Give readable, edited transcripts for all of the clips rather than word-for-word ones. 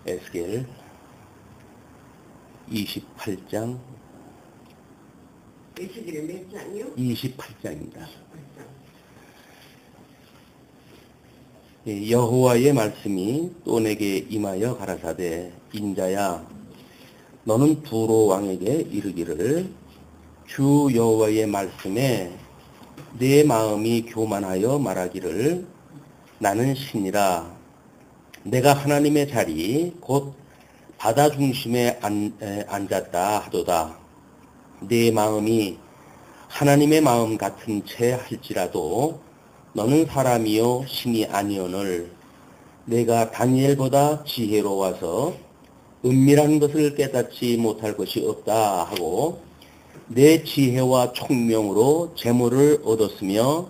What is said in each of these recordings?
에스겔 28장 에스겔의 몇 장이요? 28장입니다. 여호와의 말씀이 또 내게 임하여 가라사대 인자야 너는 두로 왕에게 이르기를 주 여호와의 말씀에 내 마음이 교만하여 말하기를 나는 신이라 내가 하나님의 자리 곧 바다 중심에 앉았다 하도다. 내 마음이 하나님의 마음 같은 채 할지라도 너는 사람이요 신이 아니오늘 내가 다니엘보다 지혜로워서 은밀한 것을 깨닫지 못할 것이 없다 하고 내 지혜와 총명으로 재물을 얻었으며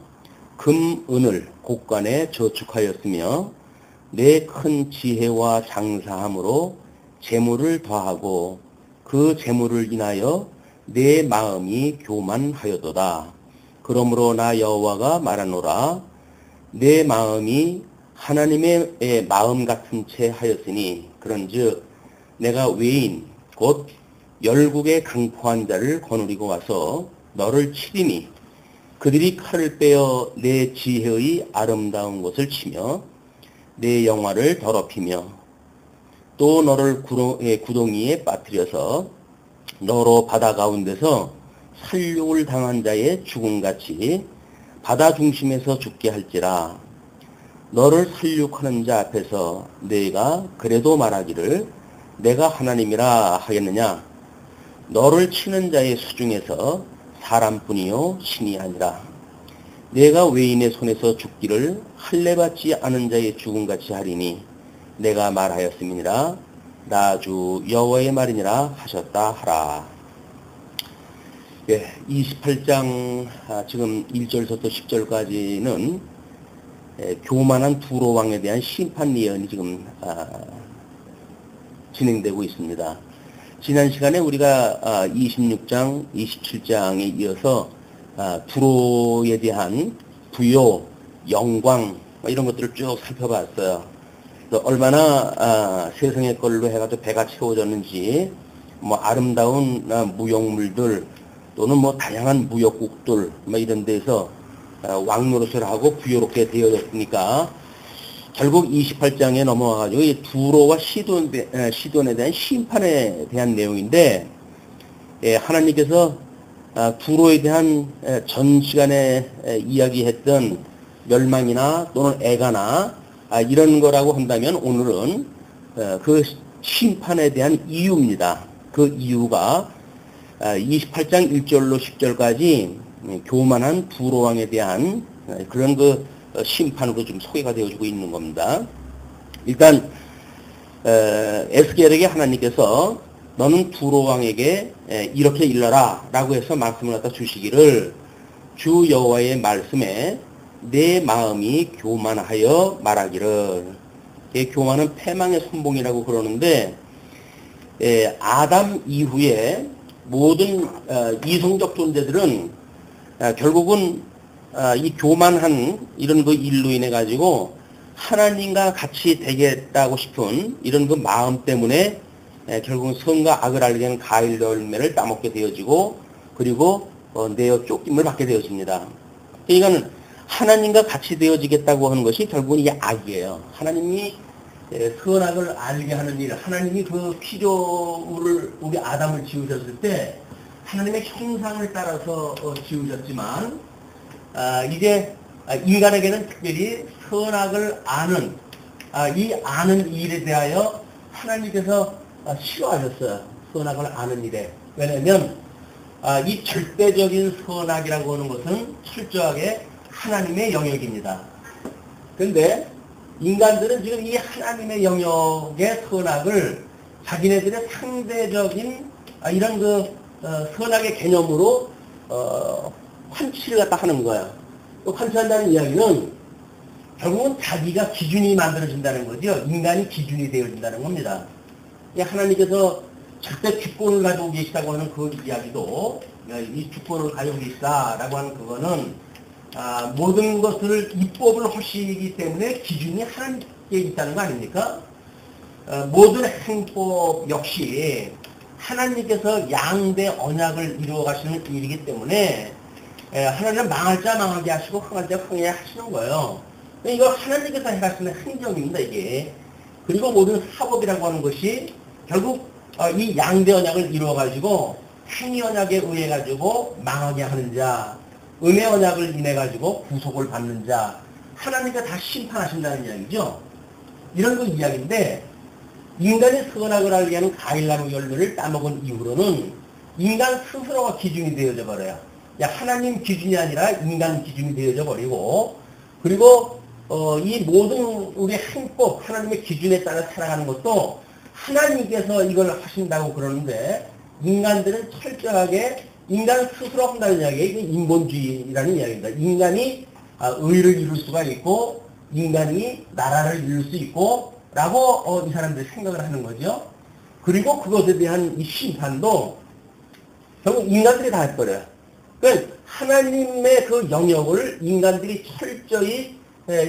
금, 은을 곳간에 저축하였으며 내 큰 지혜와 장사함으로 재물을 더하고 그 재물을 인하여 내 마음이 교만하여도다. 그러므로 나 여호와가 말하노라 내 마음이 하나님의 마음 같은 채 하였으니 그런즉 내가 외인 곧 열국에 강포한 자를 거느리고 와서 너를 치리니 그들이 칼을 빼어 내 지혜의 아름다운 것을 치며 내 영화를 더럽히며 또 너를 구덩이에 빠뜨려서 너로 바다 가운데서 살육을 당한 자의 죽음같이 바다 중심에서 죽게 할지라. 너를 살육하는 자 앞에서 내가 그래도 말하기를 내가 하나님이라 하겠느냐. 너를 치는 자의 수중에서 사람뿐이요 신이 아니라 내가 외인의 손에서 죽기를 할례받지 않은 자의 죽음같이 하리니 내가 말하였음이니라. 나 주 여호와의 말이니라 하셨다 하라. 28장 지금 1절부터 10절까지는 교만한 두로 왕에 대한 심판 예언이 지금 진행되고 있습니다. 지난 시간에 우리가 26장, 27장에 이어서 두로에 대한 부요, 영광 이런 것들을 쭉 살펴봤어요. 얼마나 세상의 걸로 해가지고 배가 채워졌는지 뭐 아름다운 무역물들 또는 뭐 다양한 무역국들 뭐 이런 데서 왕노릇을 하고 부유롭게 되어졌으니까 결국 28장에 넘어와가지고 이 두로와 시돈에 대한 심판에 대한 내용인데 하나님께서 두로에 대한 전 시간에 이야기했던 멸망이나 또는 애가나 이런 거라고 한다면 오늘은 그 심판에 대한 이유입니다. 그 이유가 28장 1절로 10절까지 교만한 두로 왕에 대한 그런 그 심판으로 좀 소개가 되어지고 있는 겁니다. 일단 에스겔에게 하나님께서 너는 두로 왕에게 이렇게 일러라 라고 해서 말씀을 갖다 주시기를 주 여호와의 말씀에 내 마음이 교만하여 말하기를. 교만은 패망의 선봉이라고 그러는데 아담 이후에 모든 이성적 존재들은 결국은 이 교만한 이런 그 일로 인해 가지고 하나님과 같이 되겠다고 싶은 이런 그 마음 때문에 결국은 선과 악을 알게 하는 가일 열매를 따먹게 되어지고 그리고 내어 쫓김을 받게 되어집니다. 그러니까는 하나님과 같이 되어지겠다고 하는 것이 결국은 이게 악이에요. 하나님이 선악을 알게 하는 일, 하나님이 그 피조물을 우리 아담을 지으셨을 때 하나님의 형상을 따라서 지으셨지만 이제 인간에게는 특별히 선악을 아는 이 아는 일에 대하여 하나님께서 싫어하셨어요. 선악을 아는 일에. 왜냐하면 이 절대적인 선악이라고 하는 것은 철저하게 하나님의 영역입니다. 그런데 인간들은 지금 이 하나님의 영역의 선악을 자기네들의 상대적인 이런 그 선악의 개념으로 환치를 갖다 하는 거예요. 환치한다는 이야기는 결국은 자기가 기준이 만들어진다는 거죠. 인간이 기준이 되어진다는 겁니다. 하나님께서 절대 주권을 가지고 계시다고 하는 그 이야기도 이 주권을 가지고 계시다라고 하는 그거는 모든 것을 입법을 하시기 때문에 기준이 하나님께 있다는 거 아닙니까? 모든 행법 역시 하나님께서 양대 언약을 이루어 가시는 일이기 때문에 하나님은 망할 자 망하게 하시고 흥할 자 흥하게 하시는 거예요. 이거 하나님께서 해가시는 행정입니다, 이게. 그리고 모든 사법이라고 하는 것이 결국 이 양대 언약을 이루어 가지고 행위 언약에 의해 가지고 망하게 하는 자, 은혜 언약을 인해 가지고 구속을 받는 자, 하나님께서 다 심판하신다는 이야기죠. 이런 그 이야기인데, 인간이 선악을 알게 하는 과일나무 열매를 따먹은 이후로는 인간 스스로가 기준이 되어져 버려요. 하나님 기준이 아니라 인간 기준이 되어져 버리고, 그리고 이 모든 우리 행법, 하나님의 기준에 따라 살아가는 것도 하나님께서 이걸 하신다고 그러는데, 인간들은 철저하게 인간 스스로 한다는 이야기예요. 이게 인본주의라는 이야기입니다. 인간이 의를 이룰 수가 있고, 인간이 나라를 이룰 수 있고, 라고 이 사람들이 생각을 하는 거죠. 그리고 그것에 대한 이 심판도 결국 인간들이 다 해버려요. 그러니까 하나님의 그 영역을 인간들이 철저히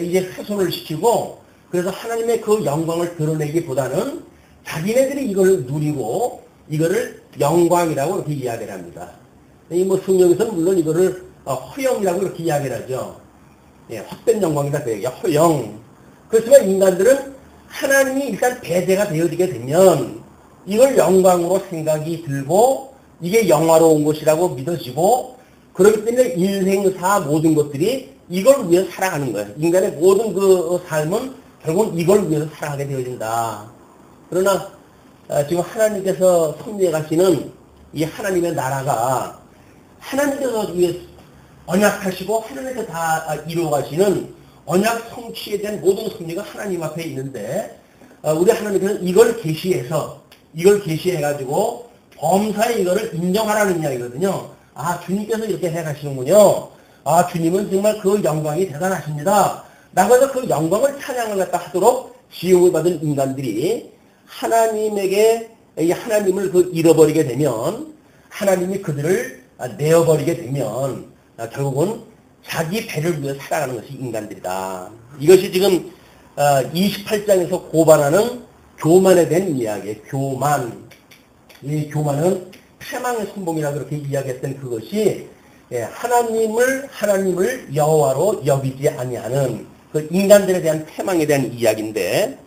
이제 훼손을 시키고, 그래서 하나님의 그 영광을 드러내기보다는 자기네들이 이걸 누리고 이거를 영광이라고 이렇게 이야기를 합니다. 이 뭐 성경에서는 물론 이거를 허영이라고 이렇게 이야기를 하죠. 예, 헛된 영광이다 그 얘기야. 허영. 그렇지만 인간들은 하나님이 일단 배제가 되어지게 되면 이걸 영광으로 생각이 들고 이게 영화로운 것이라고 믿어지고, 그렇기 때문에 인생사 모든 것들이 이걸 위해서 살아가는 거예요. 인간의 모든 그 삶은 결국은 이걸 위해서 살아가게 되어진다. 그러나 지금 하나님께서 섭리해 가시는 이 하나님의 나라가 하나님께서 언약하시고 하나님께서 다 이루어 가시는 언약 성취에 대한 모든 섭리가 하나님 앞에 있는데, 우리 하나님께서는 이걸 계시해 가지고 범사에 이거를 인정하라는 이야기거든요. 아, 주님께서 이렇게 해 가시는군요. 아, 주님은 정말 그 영광이 대단하십니다. 라고 해서 그 영광을 찬양을 갖다 하도록 지음을 받은 인간들이 하나님에게 하나님을 잃어버리게 되면, 하나님이 그들을 내어버리게 되면 결국은 자기 배를 위해 살아가는 것이 인간들이다. 이것이 지금 28장에서 고발하는 교만에 대한 이야기예요. 교만. 이 교만은 패망의 선봉이라고 그렇게 이야기했던 그것이 하나님을 여호와로 여기지 아니하는 그 인간들에 대한 패망에 대한 이야기인데,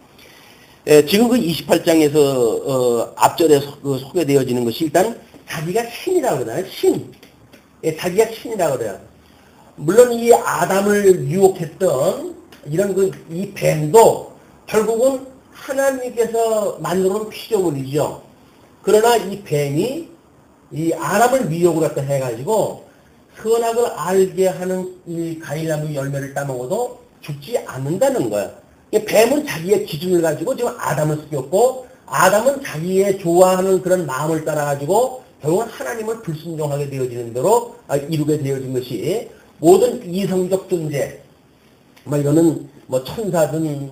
지금 그 28장에서 앞절에 소개되어지는 것이 일단 자기가 신이라고 그러나요? 신. 자기가 신이라고 그래요. 물론 이 아담을 유혹했던 이런 이 뱀도 결국은 하나님께서 만들어 놓은 피조물이죠. 그러나 이 뱀이 이 아담을 미혹을 갖다 해가지고 선악을 알게 하는 이 과일나무 열매를 따먹어도 죽지 않는다는 거예요. 뱀은 자기의 기준을 가지고 지금 아담을 속였고, 아담은 자기의 좋아하는 그런 마음을 따라가지고 결국은 하나님을 불순종하게 되어지는 대로 이루게 되어진 것이, 모든 이성적 존재, 이거는 천사든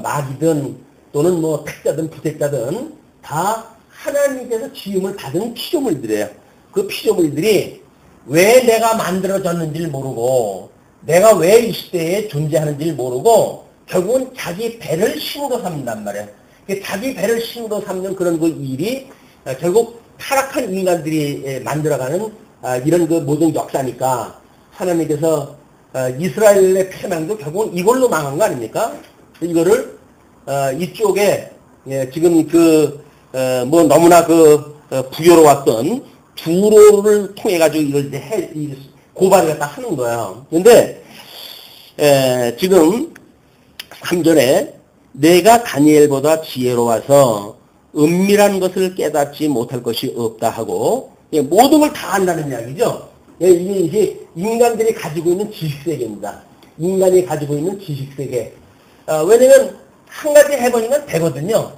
마귀든 또는 택자든 부택자든 다 하나님께서 지음을 받은 피조물들이에요. 그 피조물들이 왜 내가 만들어졌는지를 모르고 내가 왜 이 시대에 존재하는지를 모르고 결국은 자기 배를 신으로 삼는단 말이에요. 자기 배를 신으로 삼는 그런 그 일이 결국 타락한 인간들이 만들어가는 이런 그 모든 역사니까, 하나님께서 이스라엘의 패망도 결국은 이걸로 망한 거 아닙니까? 이거를 이쪽에 지금 너무나 부여로웠던 두로를 통해 가지고 이걸 고발을 갖다 하는 거예요. 근데 지금 3절에 내가 다니엘보다 지혜로워서 은밀한 것을 깨닫지 못할 것이 없다 하고, 모든 걸 다 안다는 이야기죠. 이게 인간들이 가지고 있는 지식세계입니다. 인간이 가지고 있는 지식세계. 왜냐면 한 가지 해보니까 되거든요.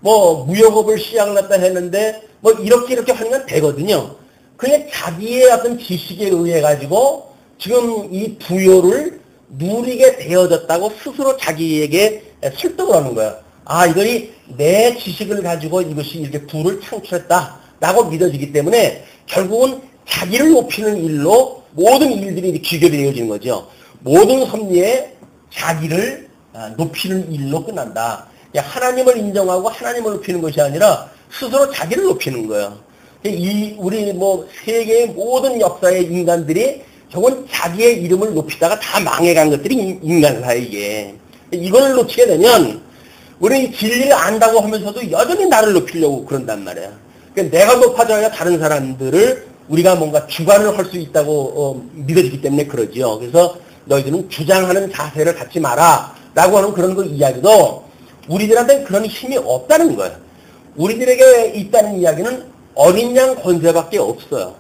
무역업을 시작을 갖다 했는데 이렇게 하면 되거든요. 그냥 자기의 어떤 지식에 의해 가지고 지금 이 부여를 누리게 되어졌다고 스스로 자기에게 설득을 하는 거예요. 아, 이거이 내 지식을 가지고 이것이 이렇게 부를 창출했다라고 믿어지기 때문에 결국은 자기를 높이는 일로 모든 일들이 귀결이 되어지는 거죠. 모든 섭리에 자기를 높이는 일로 끝난다. 하나님을 인정하고 하나님을 높이는 것이 아니라 스스로 자기를 높이는 거예요. 우리 세계의 모든 역사의 인간들이 결국은 자기의 이름을 높이다가 다 망해간 것들이 인간사예요, 이게. 이걸 놓치게 되면 우리 진리를 안다고 하면서도 여전히 나를 높이려고 그런단 말이에요. 그러니까 내가 높아져야 다른 사람들을 우리가 뭔가 주관을 할 수 있다고 믿어지기 때문에 그러지요. 그래서 너희들은 주장하는 자세를 갖지 마라 라고 하는 그런 그 이야기도 우리들한테 그런 힘이 없다는 거예요. 우리들에게 있다는 이야기는 어린 양 권세밖에 없어요.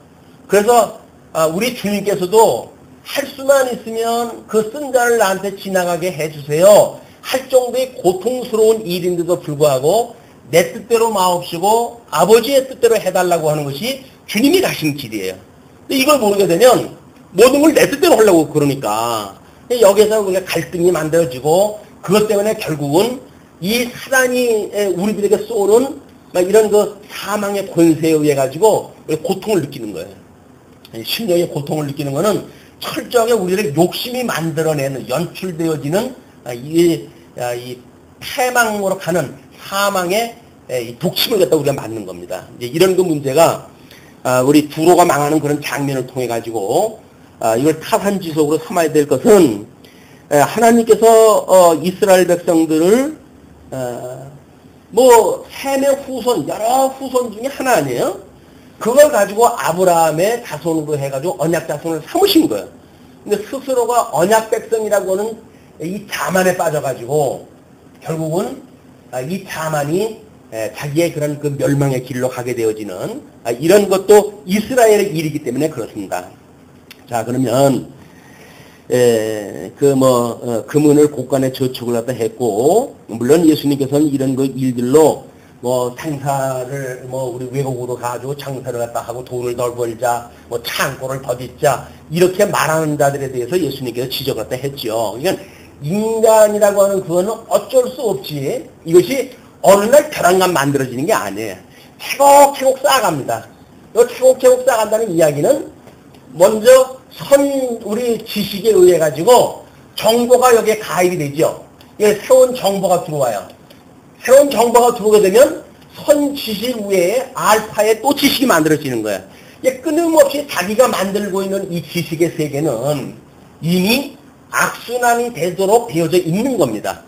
그래서 우리 주님께서도 할 수만 있으면 그 쓴 자를 나한테 지나가게 해주세요 할 정도의 고통스러운 일인데도 불구하고 내 뜻대로 마옵시고 아버지의 뜻대로 해달라고 하는 것이 주님이 가신 길이에요. 근데 이걸 모르게 되면 모든 걸 내 뜻대로 하려고 그러니까 여기에서 우리가 갈등이 만들어지고 그것 때문에 결국은 이 사단이 우리들에게 쏘는 이런 그 사망의 권세에 의해 가지고 고통을 느끼는 거예요. 심령의 고통을 느끼는 것은 철저하게 우리들의 욕심이 만들어내는 연출되어지는 이 패망으로 가는 사망의 독침을 갖다 우리가 맞는 겁니다. 이제 이런 그 문제가 우리 두로가 망하는 그런 장면을 통해 가지고 이걸 타산지석으로 삼아야 될 것은 하나님께서 이스라엘 백성들을 셈의 후손 여러 후손 중에 하나 아니에요? 그걸 가지고 아브라함의 자손으로 해가지고 언약 자손을 삼으신 거예요. 근데 스스로가 언약 백성이라고 하는 이 자만에 빠져가지고 결국은 이 자만이 자기의 그런 그 멸망의 길로 가게 되어지는 이런 것도 이스라엘의 일이기 때문에 그렇습니다. 자, 그러면 금은을 곳간에 저축을 갖다 했고, 물론 예수님께서는 이런 그 일들로 장사를 우리 외국으로 가지고 장사를 갖다 하고 돈을 덜 벌자, 창고를 더 짓자 이렇게 말하는 자들에 대해서 예수님께서 지적을 갖다 했죠. 그러니까 인간이라고 하는 그거는 어쩔 수 없지. 이것이 어느 날 벼랑간 만들어지는 게 아니에요. 차곡차곡 쌓아갑니다. 이 차곡차곡 쌓아간다는 이야기는 먼저 우리 지식에 의해 가지고 정보가 여기에 가입이 되죠. 새로운 정보가 들어와요. 새로운 정보가 들어오게 되면 선 지식 외에 알파의 또 지식이 만들어지는 거예요. 끊임없이 자기가 만들고 있는 이 지식의 세계는 이미 악순환이 되도록 되어져 있는 겁니다.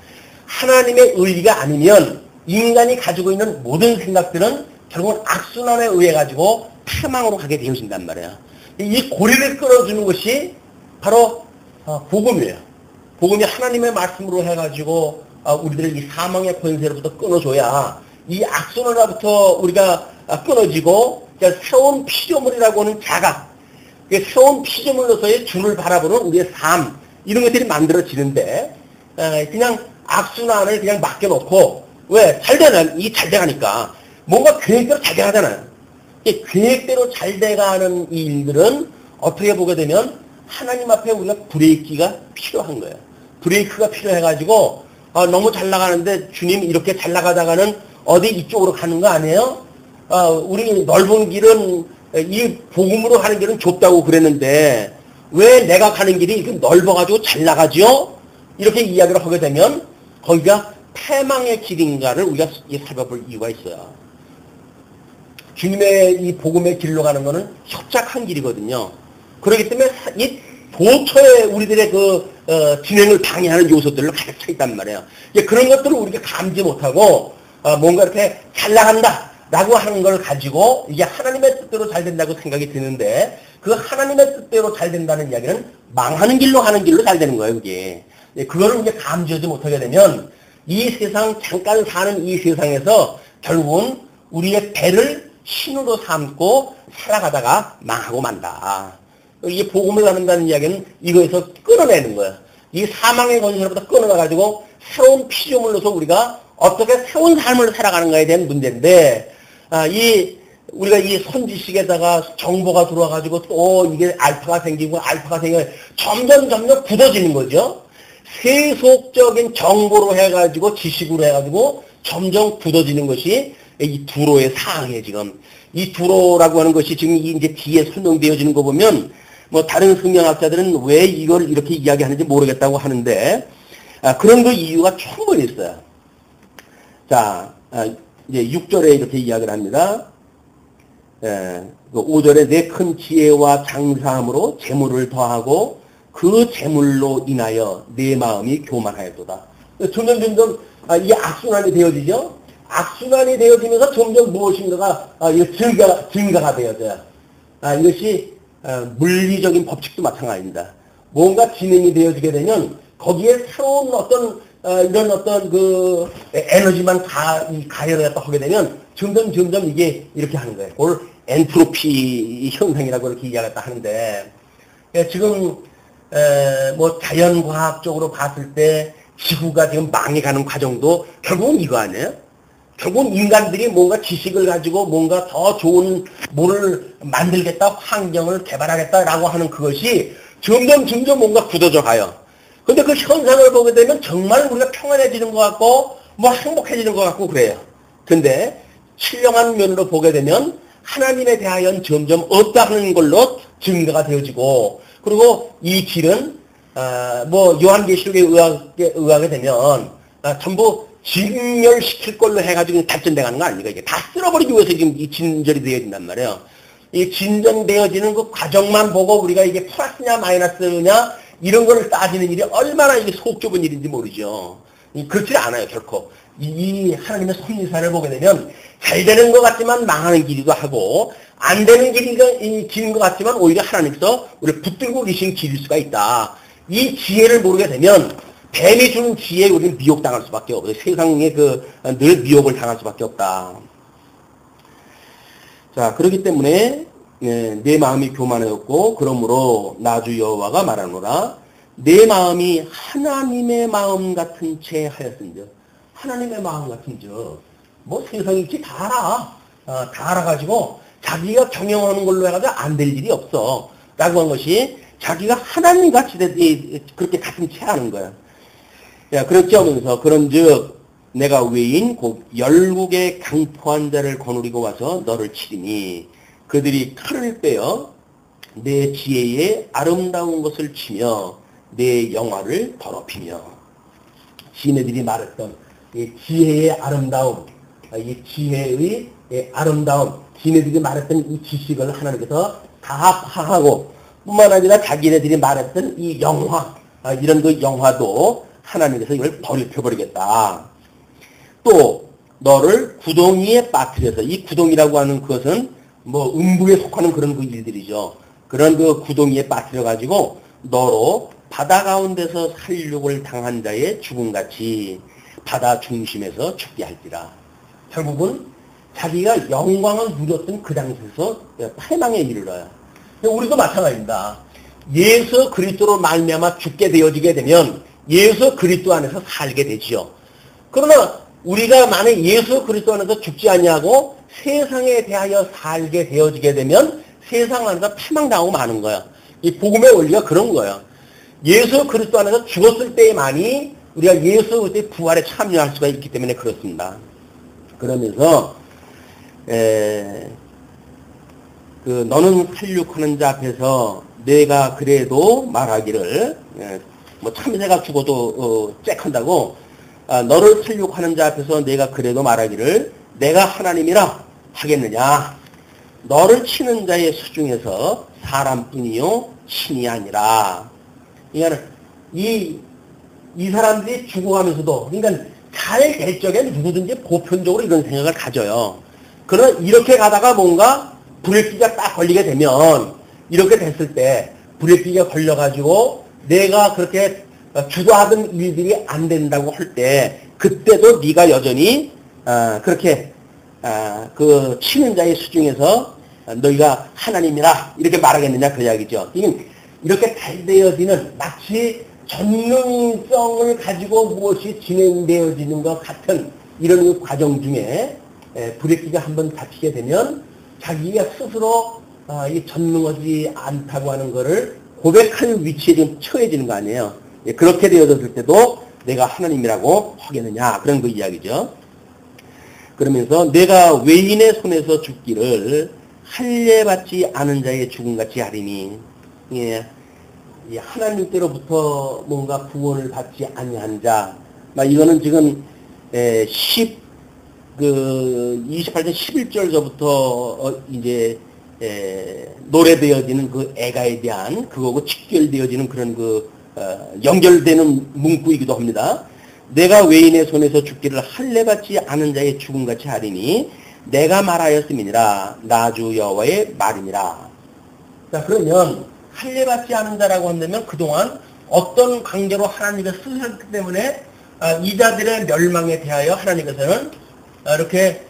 하나님의 의리가 아니면 인간이 가지고 있는 모든 생각들은 결국은 악순환에 의해 가지고 패망으로 가게 되어진단 말이에요. 이 고리를 끌어주는 것이 바로 복음이에요. 복음이 하나님의 말씀으로 해가지고 우리들을 이 사망의 권세로부터 끊어줘야 이 악순환으로부터 우리가 끊어지고 새로운 피조물이라고 하는 자각, 새로운 피조물로서의 주를 바라보는 우리의 삶 이런 것들이 만들어지는데 그냥 악순환을 그냥 맡겨놓고 왜? 잘 돼가니까 뭔가 계획대로 잘 돼가잖아요. 계획대로 잘 돼가는 이 일들은 어떻게 보게 되면 하나님 앞에 우리가 브레이크가 필요한 거예요. 브레이크가 필요해가지고 너무 잘 나가는데 주님 이렇게 잘 나가다가는 어디 이쪽으로 가는 거 아니에요? 우리 넓은 길은 이 복음으로 가는 길은 좁다고 그랬는데 왜 내가 가는 길이 이렇게 넓어가지고 잘 나가죠? 이렇게 이야기를 하게 되면 거기가 패망의 길인가를 우리가 살펴볼 이유가 있어요. 주님의 이 복음의 길로 가는 것은 협착한 길이거든요. 그렇기 때문에 이 도처에 우리들의 진행을 방해하는 요소들로 가득 차 있단 말이에요. 그런 것들을 우리가 감지 못하고 뭔가 이렇게 잘 나간다 라고 하는 걸 가지고 이게 하나님의 뜻대로 잘 된다고 생각이 드는데 그 하나님의 뜻대로 잘 된다는 이야기는 망하는 길로 가는 길로 잘 되는 거예요. 그게. 그거를 우리가 감지하지 못하게 되면 이 세상 잠깐 사는 이 세상에서 결국은 우리의 배를 신으로 삼고 살아가다가 망하고 만다. 이게 복음을 나눈다는 이야기는 이거에서 끊어내는 거예요. 이 사망의 권세로부터 끊어가지고 새로운 피조물로서 우리가 어떻게 새로운 삶을 살아가는가에 대한 문제인데, 우리가 이 선지식에다가 정보가 들어와가지고 또 이게 알파가 생기고 점점 굳어지는 거죠. 세속적인 정보로 해가지고 지식으로 해가지고 점점 굳어지는 것이 이 두로의 사항이에요. 지금 이 두로라고 하는 것이 지금 이제 뒤에 설명되어지는 거 보면 다른 성경학자들은 왜 이걸 이렇게 이야기하는지 모르겠다고 하는데 그런 그 이유가 충분히 있어요. 자, 이제 6절에 이렇게 이야기를 합니다. 그 5절에 내 큰 지혜와 장사함으로 재물을 더하고 그 재물로 인하여 내 마음이 교만하였도다. 점점 이게 악순환이 되어지죠. 악순환이 되어지면서 점점 무엇인가가 증가가 되어져요. 이것이 물리적인 법칙도 마찬가지입니다. 뭔가 진행이 되어지게 되면 거기에 새로운 어떤 이런 어떤 그 에너지만 가열을 갖다 하게 되면 점점 이게 이렇게 하는 거예요. 그걸 엔트로피 현상이라고 이렇게 이야기했다 하는데, 지금 뭐 자연과학적으로 봤을 때 지구가 지금 망해가는 과정도 결국은 이거 아니에요? 결국은 인간들이 뭔가 지식을 가지고 뭔가 더 좋은 뭐를 만들겠다, 환경을 개발하겠다라고 하는 그것이 점점 뭔가 굳어져 가요. 근데 그 현상을 보게 되면 정말 우리가 평안해지는 것 같고 뭐 행복해지는 것 같고 그래요. 근데 신령한 면으로 보게 되면 하나님에 대하여 점점 없다는 걸로 증거가 되어지고, 그리고 이 길은 뭐 요한계시록에 의하게 되면 전부 진멸시킬 걸로 해가지고 발전돼 가는 거 아닙니까? 이게 다 쓸어버리기 위해서 지금 이 진절이 되어진단 말이에요. 이 진전되어지는 그 과정만 보고 우리가 이게 플러스냐 마이너스냐 이런 거를 따지는 일이 얼마나 이게 속 좁은 일인지 모르죠. 그렇지 않아요, 결코. 이 하나님의 섭리사를 보게 되면 잘 되는 것 같지만 망하는 길이기도 하고, 안 되는 길인 것 같지만 오히려 하나님께서 우리를 붙들고 계신 길일 수가 있다. 이 지혜를 모르게 되면 뱀이 주는 지혜에 우리는 미혹당할 수밖에 없어요. 세상에 늘 미혹을 당할 수밖에 없다. 자, 그렇기 때문에 내 마음이 교만하였고 그러므로 나주 여호와가 말하노라 내 마음이 하나님의 마음 같은 채 하였은즉. 하나님의 마음 같은즉 뭐 세상이 있지 다 알아가지고 자기가 경영하는 걸로 해가지고 안 될 일이 없어 라고 한 것이 자기가 하나님 같이 그렇게 같은 채 하는 거야. 야, 그렇게 하면서 그런즉 내가 외인 곧 열국의 강포한 자를 거느리고 와서 너를 치리니 그들이 칼을 빼어 내 지혜의 아름다운 것을 치며 내 영화를 더럽히며. 지네들이 말했던 이 지혜의 아름다움, 이 지혜의 아름다움, 지네들이 말했던 이 지식을 하나님께서 다 파하고 뿐만 아니라 자기네들이 말했던 이 영화, 이런 그 영화도 하나님께서 이걸 버려버리겠다. 또 너를 구덩이에 빠뜨려서, 이 구덩이라고 하는 것은 뭐 음부에 속하는 그런 그 일들이죠. 그런 그 구덩이에 빠뜨려 가지고 너로 바다 가운데서 살육을 당한 자의 죽음같이 바다 중심에서 죽게 할지라. 결국은 자기가 영광을 누렸던 그 당시에서 패망에 이르러요. 우리도 마찬가지입니다. 예수 그리스도로 말미암아 죽게 되어지게 되면 예수 그리스도 안에서 살게 되지요. 그러나 우리가 만약 예수 그리스도 안에서 죽지 아니하고 세상에 대하여 살게 되어지게 되면 세상 안에서 패망당하고 마는 거야. 이 복음의 원리가 그런 거예요. 예수 그리스도 안에서 죽었을 때만이 우리가 예수 그리스도의 부활에 참여할 수가 있기 때문에 그렇습니다. 그러면서 너는 살육하는 자 앞에서 내가 그래도 말하기를 뭐 참새가 죽어도 쬐한다고 너를 살육하는 자 앞에서 내가 그래도 말하기를 내가 하나님이라 하겠느냐. 너를 치는 자의 수 중에서 사람뿐이요 신이 아니라. 그러니까 이 사람들이 죽어가면서도, 그러니까 잘 될 적에 누구든지 보편적으로 이런 생각을 가져요. 그러나 이렇게 가다가 뭔가 불길기가 딱 걸리게 되면, 이렇게 됐을 때 불길기가 걸려가지고 내가 그렇게 주도하던 일들이 안 된다고 할 때, 그때도 네가 여전히 그렇게 그 치는 자의 수 중에서 너희가 하나님이라 이렇게 말하겠느냐 그 이야기죠. 이렇게 잘 되어지는 마치 전능성을 가지고 무엇이 진행되어지는 것 같은 이런 과정 중에 불의기가 한번 닥치게 되면 자기가 스스로 전능하지 않다고 하는 것을 고백할 위치에 좀 처해지는 거 아니에요. 그렇게 되어졌을 때도 내가 하나님이라고 하겠느냐 그런 그 이야기죠. 그러면서 내가 외인의 손에서 죽기를 할례받지 않은 자의 죽음같이 하리니. 하나님께로부터 뭔가 구원을 받지 아니한 자, 이거는 지금 그 28장 11절서부터 이제 노래되어지는 그 애가에 대한 그거고 직결되어지는 그런 연결되는 문구이기도 합니다. 내가 외인의 손에서 죽기를 할례받지 않은 자의 죽음같이 하리니 내가 말하였음이니라. 나 주 여호와의 말이니라. 자, 그러면 할례받지 않은 자라고 한다면 그동안 어떤 관계로 하나님께서 쓰셨기 때문에 이 자들의 멸망에 대하여 하나님께서는 이렇게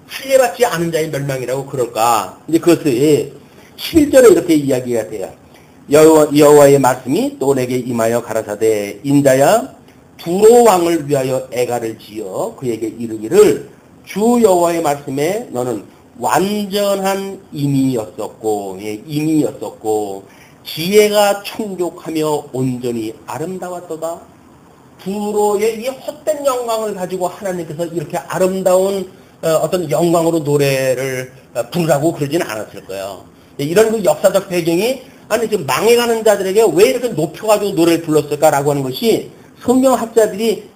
할례받지 않은 자의 멸망이라고 그럴까? 이제 그것이 11절에 이렇게 이야기가 돼요. 여호와의 말씀이 또 내게 임하여 가라사대 인자야 두로 왕을 위하여 애가를 지어 그에게 이르기를 주 여호와의 말씀에 너는 완전한 임이었었고 지혜가 충족하며 온전히 아름다웠도다. 두로의 이 헛된 영광을 가지고 하나님께서 이렇게 아름다운 어떤 영광으로 노래를 부르라고 그러지는 않았을 거예요. 이런 그 역사적 배경이 아니 지금 망해가는 자들에게 왜 이렇게 높여가지고 노래를 불렀을까라고 하는 것이 성경학자들이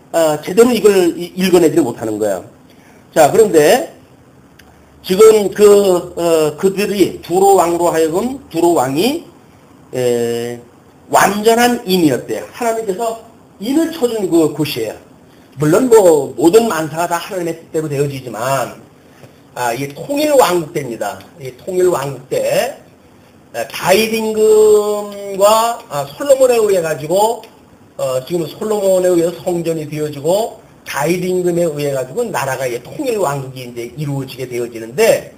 제대로 이걸 읽어내지 못하는 거예요. 자, 그런데 지금 그들이 두로 왕으로 하여금 두로 왕이 완전한 인이었대요. 하나님께서 인을 쳐준 그 곳이에요. 물론 뭐 모든 만사가 다 하나님의 뜻대로 되어지지만 이 통일 왕국 때입니다. 이 통일 왕국 때 다윗 임금과 솔로몬에 의해 가지고 지금 솔로몬에 의해서 성전이 되어지고 다윗 임금에 의해 가지고 나라가 통일 왕국이 이제 이루어지게 되어지는데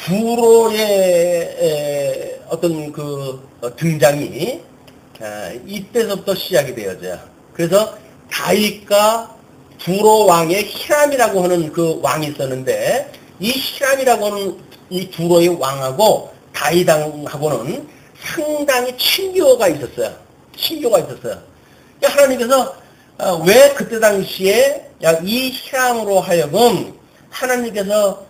두로의 어떤 그 등장이 이때서부터 시작이 되어져요. 그래서 다윗과 두로 왕의 히람이라고 하는 그 왕이 있었는데 이 히람이라고 하는 이 두로의 왕하고 다윗 왕하고는 상당히 친교가 있었어요. 하나님께서 왜 그때 당시에 이 히람으로 하여금 하나님께서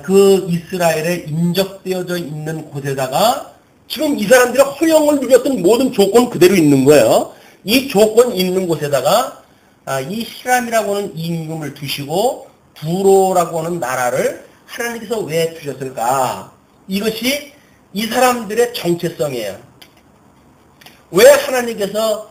그 이스라엘에 인적되어져 있는 곳에다가 지금 이 사람들이 허영을 누렸던 모든 조건 그대로 있는 거예요. 이 조건 있는 곳에다가 이 히람이라고 하는 임금을 두시고 두로라고 하는 나라를 하나님께서 왜 주셨을까? 이것이 이 사람들의 정체성이에요. 왜 하나님께서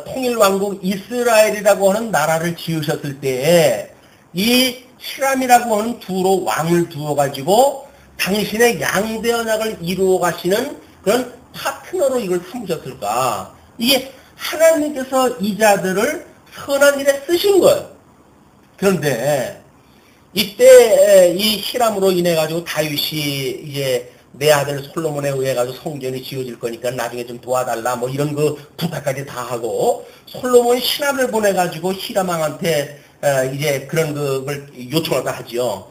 통일왕국 이스라엘이라고 하는 나라를 지으셨을 때에 이 히람이라고 하는 두로 왕을 두어가지고 당신의 양대 언약을 이루어 가시는 그런 파트너로 이걸 삼으셨을까? 이게 하나님께서 이 자들을 선한 일에 쓰신 거예요. 그런데 이때 이 히람으로 인해 가지고 다윗이 이제 내 아들 솔로몬에 의해 가지고 성전이 지어질 거니까 나중에 좀 도와달라 뭐 이런 그 부탁까지 다 하고 솔로몬이 신하를 보내 가지고 히람 왕한테 이제 그런 걸 요청을 하지요.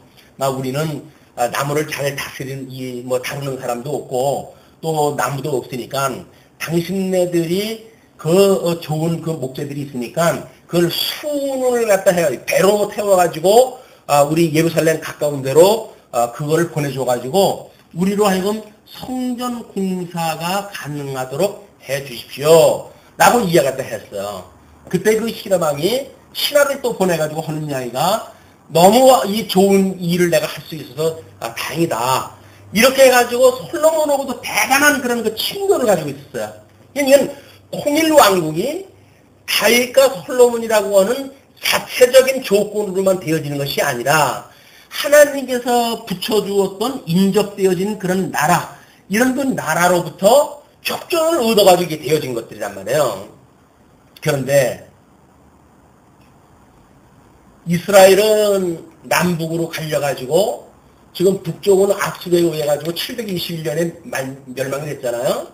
우리는 나무를 잘 다스리는 뭐 다루는 사람도 없고 또 나무도 없으니까 당신네들이 그 좋은 그 목재들이 있으니까 그걸 수운을 갖다 해요. 배로 태워가지고 우리 예루살렘 가까운 데로 그걸 보내줘가지고 우리로 하여금 성전 공사가 가능하도록 해 주십시오. 라고 이야기 갖다 했어요. 그때 그 히람 왕이 신하를 또 보내가지고 하는 이야기가 너무 이 좋은 일을 내가 할 수 있어서 다행이다. 이렇게 해가지고 솔로몬하고도 대단한 그런 그 친구를 가지고 있었어요. 이건 통일 왕국이 다윗과 솔로몬이라고 하는 자체적인 조건으로만 되어지는 것이 아니라 하나님께서 붙여주었던 인접되어진 그런 나라, 이런 그 나라로부터 협조를 얻어가지고 이게 되어진 것들이란 말이에요. 그런데 이스라엘은 남북으로 갈려가지고 지금 북쪽은 악수에 의해가지고 721년에 멸망이 됐잖아요.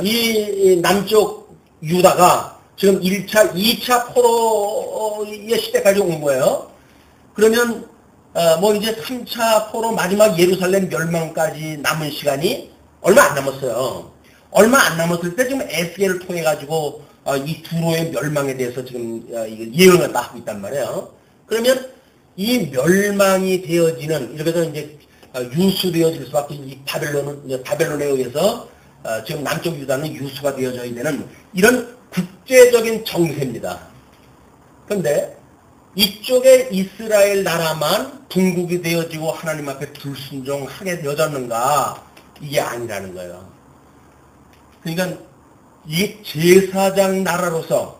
이 남쪽 유다가 지금 1차, 2차 포로의 시대까지 온 거예요. 그러면 뭐 이제 3차 포로 마지막 예루살렘 멸망까지 남은 시간이 얼마 안 남았어요. 얼마 안 남았을 때 지금 에스겔을 통해 가지고 이 두로의 멸망에 대해서 지금 예언을 다 하고 있단 말이에요. 그러면 이 멸망이 되어지는 이렇게 해서 이제 유수되어질 수밖에 이 바벨론에 의해서 지금 남쪽 유다는 유수가 되어져야 되는 이런 국제적인 정세입니다. 그런데 이쪽에 이스라엘 나라만 분국이 되어지고 하나님 앞에 불순종하게 되어졌는가? 이게 아니라는 거예요. 그러니까 이 제사장 나라로서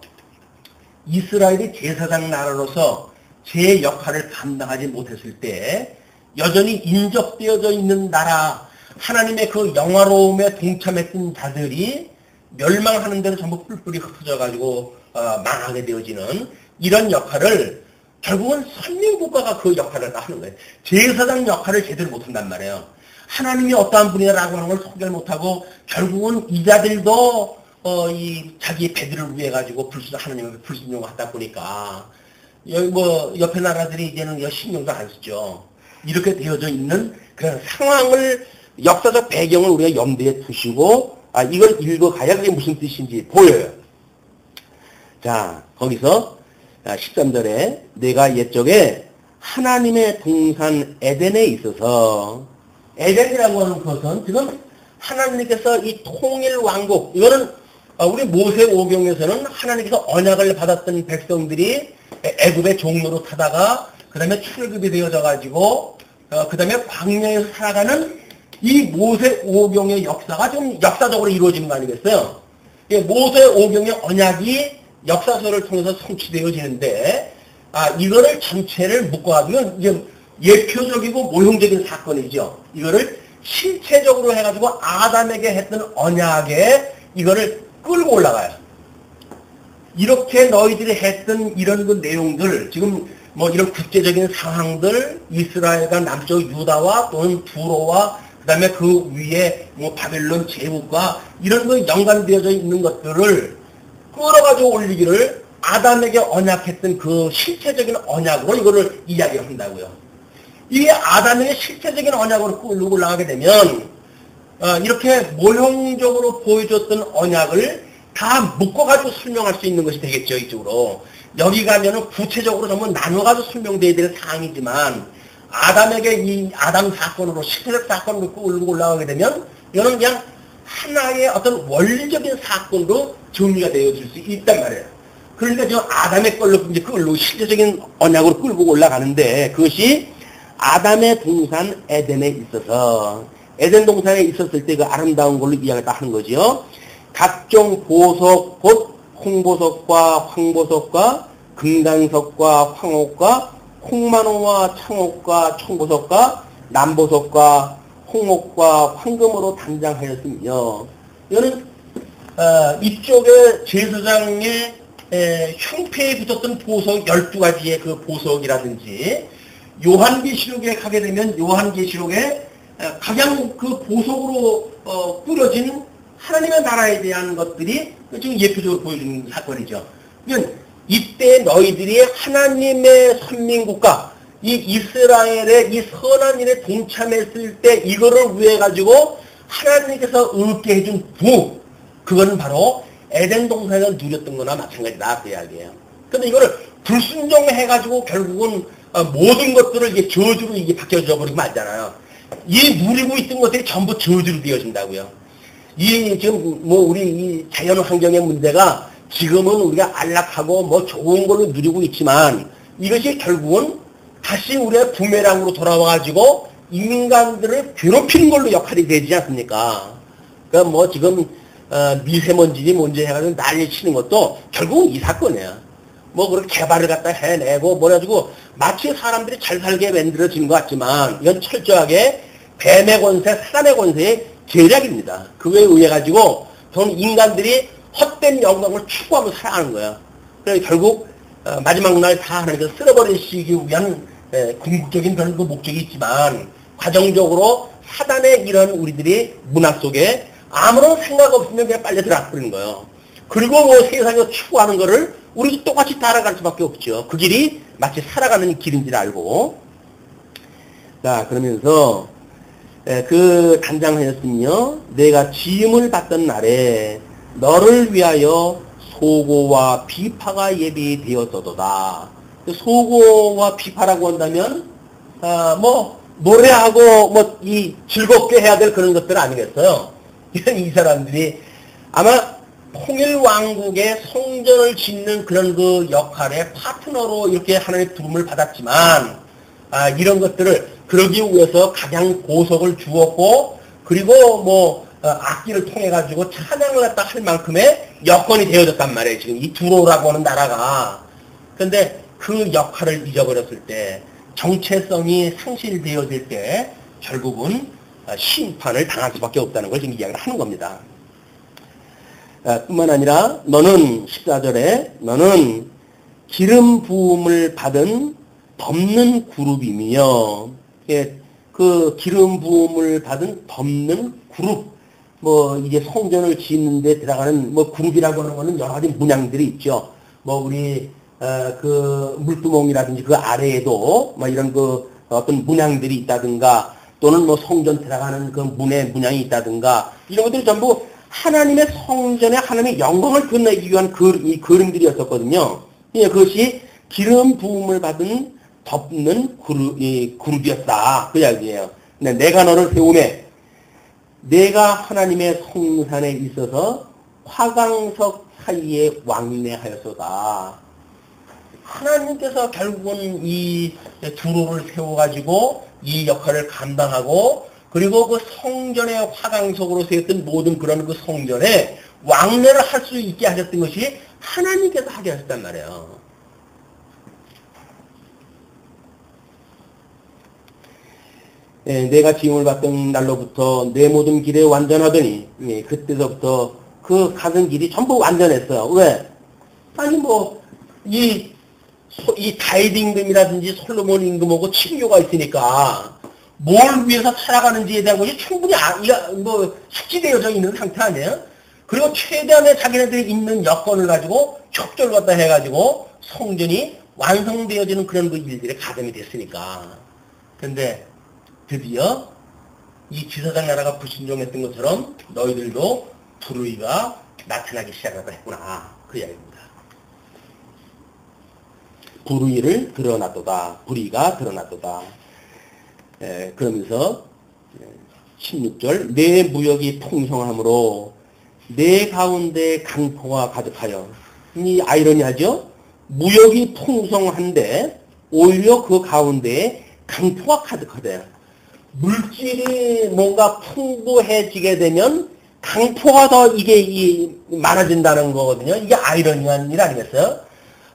이스라엘이 제사장 나라로서 제 역할을 감당하지 못했을 때 여전히 인접되어져 있는 나라 하나님의 그 영화로움에 동참했던 자들이 멸망하는 데는 전부 뿔뿔이 흩어져가지고 망하게 되어지는 이런 역할을 결국은 선민국가가 그 역할을 다 하는 거예요. 제사장 역할을 제대로 못한단 말이에요. 하나님이 어떠한 분이라고 하는 걸 소개를 못하고 결국은 이 자들도 이 자기 배들을 위해 가지고 하나님을 불순종하다 보니까 여기 뭐 옆에 나라들이 이제는 신경도 안 쓰죠. 이렇게 되어져 있는 그런 상황을 역사적 배경을 우리가 염두에 두시고 이걸 읽어가야 그게 무슨 뜻인지 보여요. 자, 거기서 13절에 내가 옛적에 하나님의 동산 에덴에 있어서 에덴이라고 하는 것은 지금 하나님께서 이 통일 왕국 이거는 우리 모세오경에서는 하나님께서 언약을 받았던 백성들이 애굽의 종로로 타다가 그 다음에 출애굽이 되어져 가지고 그 다음에 광야에서 살아가는 이 모세오경의 역사가 좀 역사적으로 이루어지는 거 아니겠어요? 모세오경의 언약이 역사서를 통해서 성취되어지는데 이거를 전체를 묶어가지고 이제 예표적이고 모형적인 사건이죠. 이거를 실체적으로 해가지고 아담에게 했던 언약에 이거를 끌고 올라가요. 이렇게 너희들이 했던 이런 그 내용들, 지금 뭐 이런 국제적인 상황들, 이스라엘과 남쪽 유다와 또는 두로와 그 다음에 그 위에 뭐 바벨론 제국과 이런 거 연관되어져 있는 것들을 끌어가지고 올리기를 아담에게 언약했던 그 실체적인 언약으로 이거를 이야기한다고요. 이게 아담에게 실체적인 언약으로 끌고 올라가게 되면 이렇게 모형적으로 보여줬던 언약을 다 묶어가지고 설명할 수 있는 것이 되겠죠. 이쪽으로. 여기 가면은 구체적으로 전부 나눠가지고 설명돼야 될 사항이지만 아담에게 이 아담 사건으로 실체적 사건으로 끌고 올라가게 되면 이거는 그냥 하나의 어떤 원리적인 사건으로 정리가 되어질 수 있단 말이에요. 그러니까 지금 아담의 걸로 이제 끌고 실제적인 언약으로 끌고 올라가는데 그것이 아담의 동산 에덴에 있어서 에덴 동산에 있었을 때 그 아름다운 걸로 이야기를 하는 거죠. 각종 보석, 곧 홍보석과 황보석과 금강석과 황옥과 홍만호와 창옥과 청보석과 남보석과 홍옥과 황금으로 단장하였으며 이거는 이쪽에 제사장의 흉패에 붙었던 보석 12가지의 그 보석이라든지 요한계시록에 가게 되면 요한계시록에 가장 그 보석으로 꾸려진 하나님의 나라에 대한 것들이 지금 예표적으로 보여주는 사건이죠. 그러니까 이때 너희들이 하나님의 선민국가 이 이스라엘의 이 선한 일에 동참했을 때 이거를 위해 가지고 하나님께서 얻게 해준 부 그거는 바로 에덴 동산에서 누렸던 거나 마찬가지다 그 이야기예요. 그런데 이거를 불순종해 가지고 결국은 모든 것들을 이게 저주로 이게 바뀌어져 버리면 안 되잖아요. 이 누리고 있던 것들이 전부 저주로 되어진다고요. 이 지금 뭐 우리 이 자연 환경의 문제가 지금은 우리가 안락하고 뭐 좋은 걸로 누리고 있지만 이것이 결국은 다시 우리의 부메랑으로 돌아와가지고 인간들을 괴롭히는 걸로 역할이 되지 않습니까? 그러니까 뭐 지금 미세먼지니 뭔지 해가지고 난리 치는 것도 결국은 이 사건이에요. 뭐 그렇게 개발을 갖다 해내고 뭐래가지고 마치 사람들이 잘 살게 만들어진 것 같지만 이건 철저하게 뱀의 권세, 사람의 권세의 계략입니다. 그거에 의해 가지고 저는 인간들이 헛된 영광을 추구하며 살아가는 거예요. 그래서 결국 마지막 날 다 하나님께서 쓸어버리시기 위한 궁극적인 그런 그 목적이 있지만 과정적으로 사단의 이런 우리들이 문화 속에 아무런 생각 없으면 그냥 빨려 들어버리는 거예요. 그리고 뭐 세상에서 추구하는 거를 우리도 똑같이 따라갈 수밖에 없죠. 그 길이 마치 살아가는 길인 줄 알고. 자, 그러면서 그 단장하였으며 내가 지음을 받던 날에 너를 위하여 소고와 비파가 예비되었어도다. 소고와 비파라고 한다면 뭐 노래하고 뭐 이 즐겁게 해야 될 그런 것들 아니겠어요? 이 사람들이 아마 통일왕국의 성전을 짓는 그런 그 역할의 파트너로 이렇게 하나님의 부름을 받았지만, 이런 것들을 그러기 위해서 가장 보석을 주었고, 그리고 악기를 통해 가지고 찬양을 갖다 할 만큼의 여건이 되어졌단 말이에요. 지금 이 두로라고 하는 나라가. 근데 그 역할을 잊어버렸을 때, 정체성이 상실되어질 때 결국은 심판을 당할 수밖에 없다는 걸 지금 이야기를 하는 겁니다. 뿐만 아니라 너는 14절에 너는 기름 부음을 받은 덮는 그룹이며, 그 기름 부음을 받은 덮는 그룹, 이제 성전을 짓는데 들어가는 그룹이라고 하는 거는 여러 가지 문양들이 있죠. 우리 그 물두멍이라든지 그 아래에도 이런 그 어떤 문양들이 있다든가, 또는 성전 들어가는 그 문의 문양이 있다든가, 이런 것들이 전부 하나님의 성전에 하나님의 영광을 드러내기 위한 이 그림들이었었거든요. 그것이 기름 부음을 받은 덮는 그룹이었다, 그 이야기예요. 내가 너를 세우매, 내가 하나님의 성산에 있어서 화강석 사이에 왕래하였소다. 하나님께서 결국은 이 두로를 세워가지고 이 역할을 감당하고, 그리고 그 성전의 화강석으로 세웠던 모든 그런 그 성전에 왕래를 할 수 있게 하셨던 것이 하나님께서 하게 하셨단 말이에요. 내가 지음을 받던 날로부터 내 모든 길에 완전하더니, 그때서부터 그 가던 길이 전부 완전했어요. 왜? 아니 이 다윗 임금이라든지 솔로몬 임금하고 친교가 있으니까 뭘 위해서 살아가는지에 대한 것이 충분히 숙지되어져 있는 상태 아니에요? 그리고 최대한의 자기네들이 있는 여건을 가지고 협조를 갖다 해가지고 성전이 완성되어지는 그런 그 일들에 가담이 됐으니까. 근데 드디어 이 지사장 나라가 불신종했던 것처럼 너희들도 불의가 나타나기 시작하다 했구나, 그 이야기입니다. 불의를 드러났도다. 불의가 드러났도다. 그러면서 16절 내 무역이 풍성함으로 내 가운데 강포가 가득하여. 이 아이러니하죠? 무역이 풍성한데 오히려 그 가운데에 강포가 가득하대요. 물질이 뭔가 풍부해지게 되면 강포가 더 이게 많아진다는 거거든요. 이게 아이러니한 일 아니겠어요?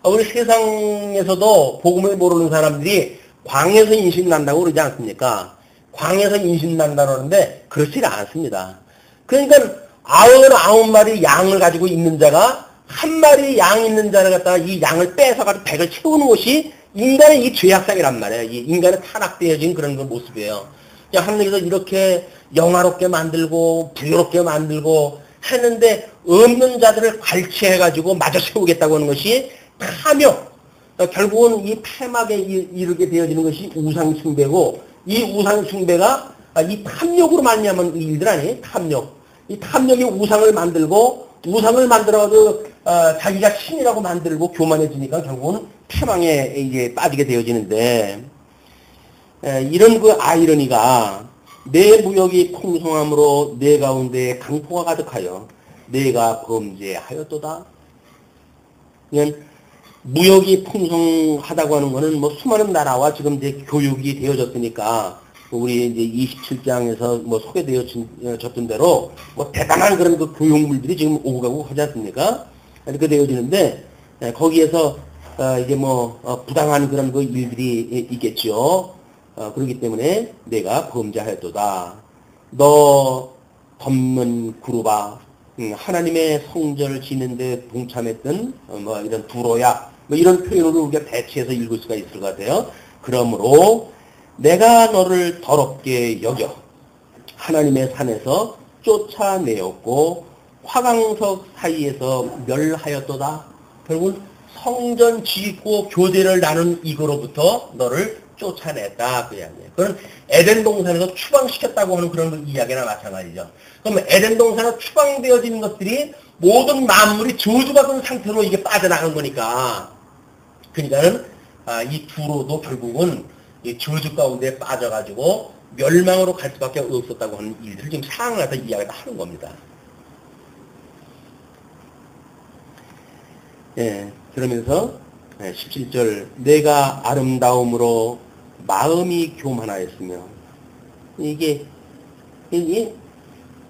우리 세상에서도 복음을 모르는 사람들이 광에서 인신 난다고 그러지 않습니까? 광에서 인신 난다고 그러는데 그렇지 않습니다. 그러니까 99마리 양을 가지고 있는 자가 한 마리 양 있는 자를 갖다가 이 양을 뺏어가지고 백을 채우는 것이 인간의 이 죄악상이란 말이에요. 이 인간의 타락되어진 그런 그 모습이에요. 하나님께서 이렇게 영화롭게 만들고 부유롭게 만들고 했는데 없는 자들을 갈취해가지고 마저 세우겠다고 하는 것이 탐욕, 결국은 이 폐막에 이르게 되어지는 것이 우상숭배고, 이 우상숭배가 이 탐욕으로 말미암은 일들 아니에요? 탐욕. 이 탐욕이 우상을 만들고, 우상을 만들어도 자기가 신이라고 만들고 교만해지니까 결국은 폐망에 이제 빠지게 되어지는데, 이런 그 아이러니가 내 무역이 풍성함으로 내 가운데 강포가 가득하여 내가 범죄하였도다. 그러니까 무역이 풍성하다고 하는 것은 수많은 나라와 지금 이제 교육이 되어졌으니까 우리 이제 27장에서 소개되어졌던 대로 대단한 그런 그 교육물들이 지금 오고 가고 하지 않습니까? 이렇게 되어지는데 거기에서 이제 부당한 그런 그 일들이 있겠죠. 그렇기 때문에 내가 범죄하였도다. 너 덮는 그룹아, 하나님의 성전을 짓는데 동참했던 이런 두로야, 이런 표현으로 우리가 대체해서 읽을 수가 있을 것 같아요. 그러므로 내가 너를 더럽게 여겨 하나님의 산에서 쫓아내었고 화강석 사이에서 멸하였도다. 결국은 성전 짓고 교제를 나눈 이거로부터 너를 쫓아냈다, 그 이야기예요. 그건 에덴 동산에서 추방시켰다고 하는 그런 이야기나 마찬가지죠. 그럼 에덴 동산에 추방되어지는 것들이 모든 만물이 저주받은 상태로 이게 빠져나간 거니까. 그러니까는 이 두로도 결국은 이 저주 가운데 빠져가지고 멸망으로 갈 수밖에 없었다고 하는 일들을 지금 상황을 갖다 이야기를 하는 겁니다. 그러면서 17절 내가 아름다움으로 마음이 교만하였으며 이게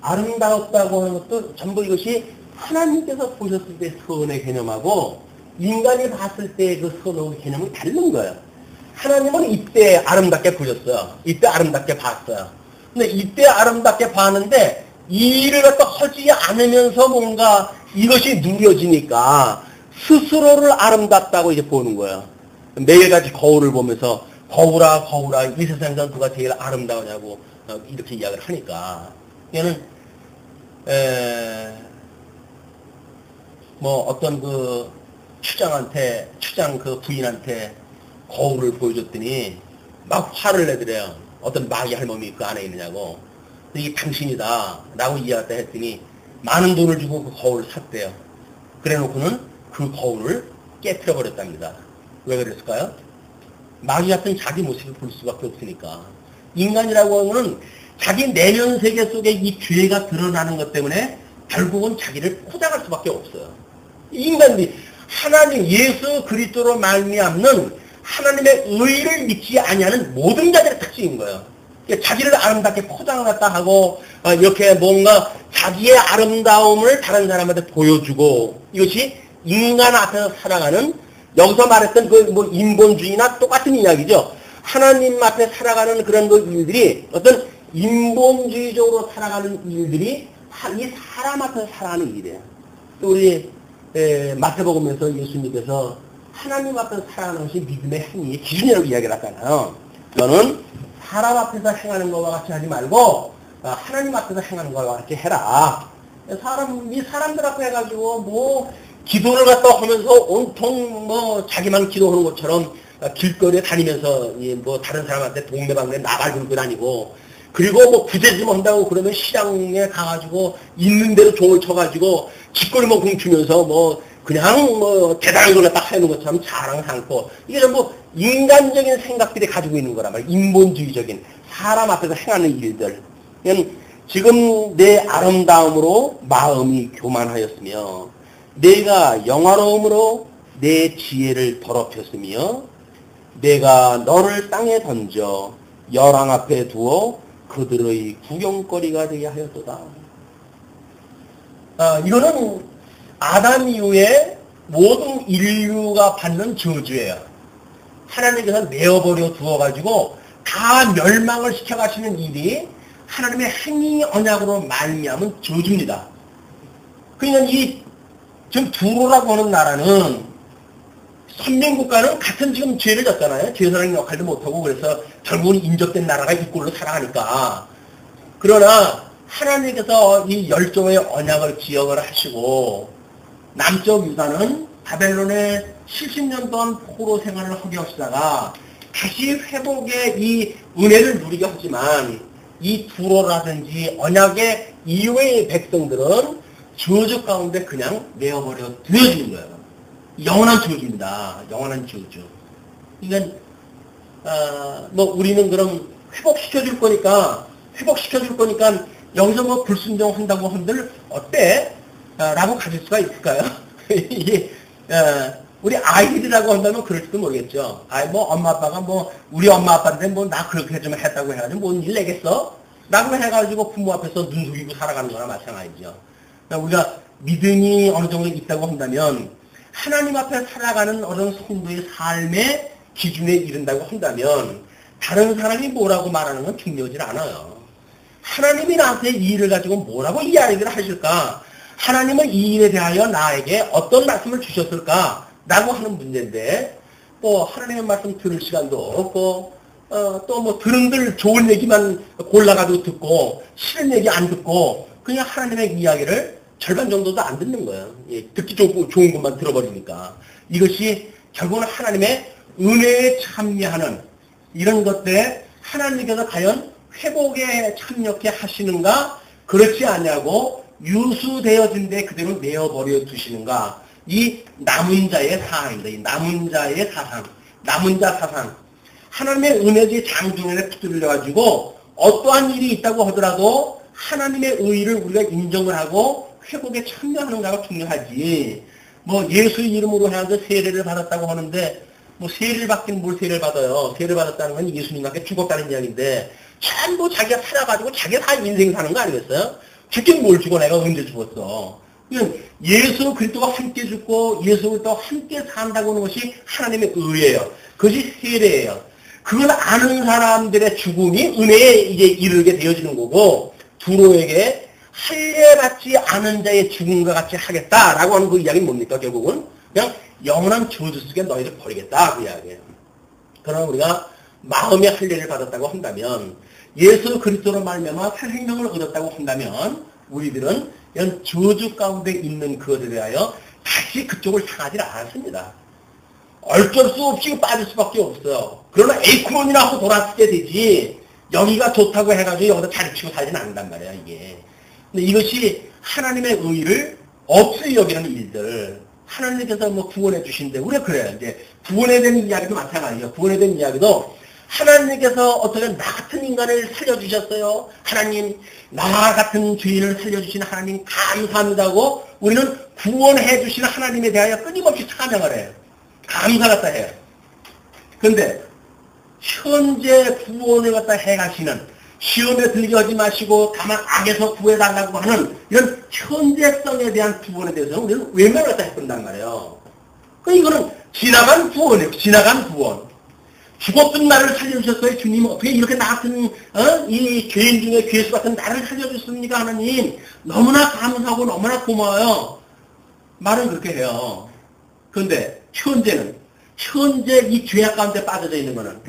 아름다웠다고 하는 것도 전부 이것이 하나님께서 보셨을 때 선의 개념하고 인간이 봤을 때 그 선의 개념은 다른 거예요. 하나님은 이때 아름답게 보셨어요. 이때 아름답게 봤어요. 근데 이때 아름답게 봤는데 이 일을 갖다 하지 않으면서 뭔가 이것이 누려지니까 스스로를 아름답다고 이제 보는 거예요. 매일같이 거울을 보면서 거울아 거울아 이 세상에서 누가 제일 아름다우냐고 이렇게 이야기를 하니까 얘는 뭐 어떤 그 추장 그 부인한테 거울을 보여줬더니 막 화를 내더래요. 어떤 마귀 할멈이 그 안에 있느냐고. 이게 당신이다 라고 이야기했다 했더니 많은 돈을 주고 그 거울을 샀대요. 그래 놓고는 그 거울을 깨트려 버렸답니다. 왜 그랬을까요? 마귀 같은 자기 모습을 볼 수밖에 없으니까. 인간이라고 하는 것은 자기 내면 세계 속에 이 죄가 드러나는 것 때문에 결국은 자기를 포장할 수밖에 없어요. 인간들이 하나님 예수 그리스도로 말미암는 하나님의 의를 믿지 아니하는 모든 자들의 특징인 거예요. 그러니까 자기를 아름답게 포장을 갖다 하고 이렇게 뭔가 자기의 아름다움을 다른 사람한테 보여주고 이것이 인간 앞에서 살아가는 여기서 말했던 그 뭐 인본주의나 똑같은 이야기죠. 하나님 앞에 살아가는 그런 그 일들이 어떤 인본주의적으로 살아가는 일들이 이 사람 앞에서 살아가는 일이에요. 또 우리 마태복음에서 예수님께서 하나님 앞에서 살아가는 것이 믿음의 행위의 기준이라고 이야기를 하잖아요. 너는 사람 앞에서 행하는 것과 같이 하지 말고 하나님 앞에서 행하는 것과 같이 해라. 사람들 앞에 해가지고 뭐 기도를 갖다 하면서 온통 뭐 자기만 기도하는 것처럼 길거리에 다니면서 뭐 다른 사람한테 동네방네 나발 들고 다니고 그리고 뭐 부재중 한다고 그러면 시장에 가가지고 있는 대로 종을 쳐가지고 깃거리만 공추면서 뭐 그냥 뭐 대단한 걸 갖다 하는 것처럼 자랑 삼고 이게 전부 인간적인 생각들이 가지고 있는 거란 말이에요. 인본주의적인 사람 앞에서 행하는 일들. 지금 내 아름다움으로 마음이 교만하였으며 내가 영화로움으로 내 지혜를 더럽혔으며 내가 너를 땅에 던져 열왕 앞에 두어 그들의 구경거리가 되게 하였도다. 이거는 아담 이후에 모든 인류가 받는 저주예요. 하나님께서 내어버려 두어가지고 다 멸망을 시켜가시는 일이 하나님의 행위 언약으로 말미암은 저주입니다. 그러니까 지금 두로라고 하는 나라는 선민국가는 같은 지금 죄를 졌잖아요. 제사장 역할도 못하고 그래서 결국은 인접된 나라가 이 꼴로 살아가니까. 그러나 하나님께서 이 열조의 언약을 기억을 하시고 남쪽 유다는 바벨론에 70년 동안 포로 생활을 하게 하시다가 다시 회복의 이 은혜를 누리게 하지만 이 두로라든지 언약의 이후의 백성들은 저주 가운데 그냥 내어버려 두어지는 거예요. 영원한 저주입니다. 영원한 저주. 그러니까 뭐 우리는 그럼 회복시켜줄 거니까 여기서 뭐 불순종한다고 한들 어때? 라고 가질 수가 있을까요? 이게 우리 아이들이라고 한다면 그럴지도 모르겠죠. 뭐 엄마 아빠가 뭐 우리 엄마 아빠한테 뭐 나 그렇게 좀 했다고 해가지고 뭔 일 내겠어? 라고 해가지고 부모 앞에서 눈 속이고 살아가는 거나 마찬가지죠. 우리가 믿음이 어느 정도 있다고 한다면 하나님 앞에 살아가는 어떤 성도의 삶의 기준에 이른다고 한다면 다른 사람이 뭐라고 말하는 건 중요하지 않아요. 하나님이 나한테 이 일을 가지고 뭐라고 이야기를 하실까? 하나님은 이 일에 대하여 나에게 어떤 말씀을 주셨을까? 라고 하는 문제인데 뭐 하나님의 말씀 들을 시간도 없고 또 뭐 들은들 좋은 얘기만 골라가지고 듣고 싫은 얘기 안 듣고 그냥 하나님의 이야기를 절반 정도도 안 듣는 거예요. 예, 듣기 좋은 것만 들어버리니까. 이것이 결국은 하나님의 은혜에 참여하는 이런 것들에 하나님께서 과연 회복에 참여케 하시는가 그렇지 않냐고 유수되어진 데 그대로 내어버려 두시는가 이 남은 자의 사항입니다. 이 남은 자의 사상, 남은 자 사상. 하나님의 은혜의 장중에 붙들려가지고 어떠한 일이 있다고 하더라도 하나님의 의의를 우리가 인정을 하고 회복에 참여하는가가 중요하지. 뭐 예수 이름으로 해서 세례를 받았다고 하는데 뭐 세례를 받긴 뭘 세례를 받아요. 세례를 받았다는 건 예수님과 함께 죽었다는 이야기인데 전부 자기가 살아가지고 자기가 다 인생 사는 거 아니겠어요? 죽긴 뭘 죽어 내가 언제 죽었어. 그냥 예수 그리스도가 함께 죽고 예수 그리스도가 함께 산다고 하는 것이 하나님의 의예요. 그것이 세례예요. 그걸 아는 사람들의 죽음이 은혜에 이제 이르게 되어지는 거고 두로에게 할례받지 않은 자의 죽음과 같이 하겠다라고 하는 그 이야기는 뭡니까? 결국은 그냥 영원한 저주 속에 너희를 버리겠다 그 이야기예요. 그러나 우리가 마음의 할례를 받았다고 한다면 예수 그리스도로 말미암아 새 생명을 얻었다고 한다면 우리들은 이런 저주 가운데 있는 그것에 대하여 다시 그쪽을 향하지 않았습니다. 어쩔 수 없이 빠질 수밖에 없어요. 그러나 에이쿠먼이나 하고 돌아서게 되지 여기가 좋다고 해가지고 여기서 자리치고 살지는 않는단 말이야 이게. 근데 이것이 하나님의 의를 없이 여기는 일들. 하나님께서 뭐 구원해 주신데 우리가 그래요. 이제 구원에 대한 이야기도 마찬가지예요. 구원에 대한 이야기도 하나님께서 어떻게 나 같은 인간을 살려주셨어요. 하나님 나 같은 죄인을 살려주신 하나님 감사합니다고 우리는 구원해 주신 하나님에 대하여 끊임없이 찬양을 해요. 감사 갖다 해요. 그런데 현재 구원을 갖다 해가시는 시험에 들게 하지 마시고 다만 악에서 구해달라고 하는 이런 현재성에 대한 구원에 대해서는 우리는 외면을 갖다 해본단 말이에요. 이거는 지나간 구원이에요. 지나간 구원. 죽었던 나를 살려주셨어요. 주님 어떻게 이렇게 나 같은 이 죄인 중에 괴수 같은 나를 살려주셨습니까? 하나님 너무나 감사하고 너무나 고마워요. 말은 그렇게 해요. 그런데 현재 이 죄악 가운데 빠져져 있는 거는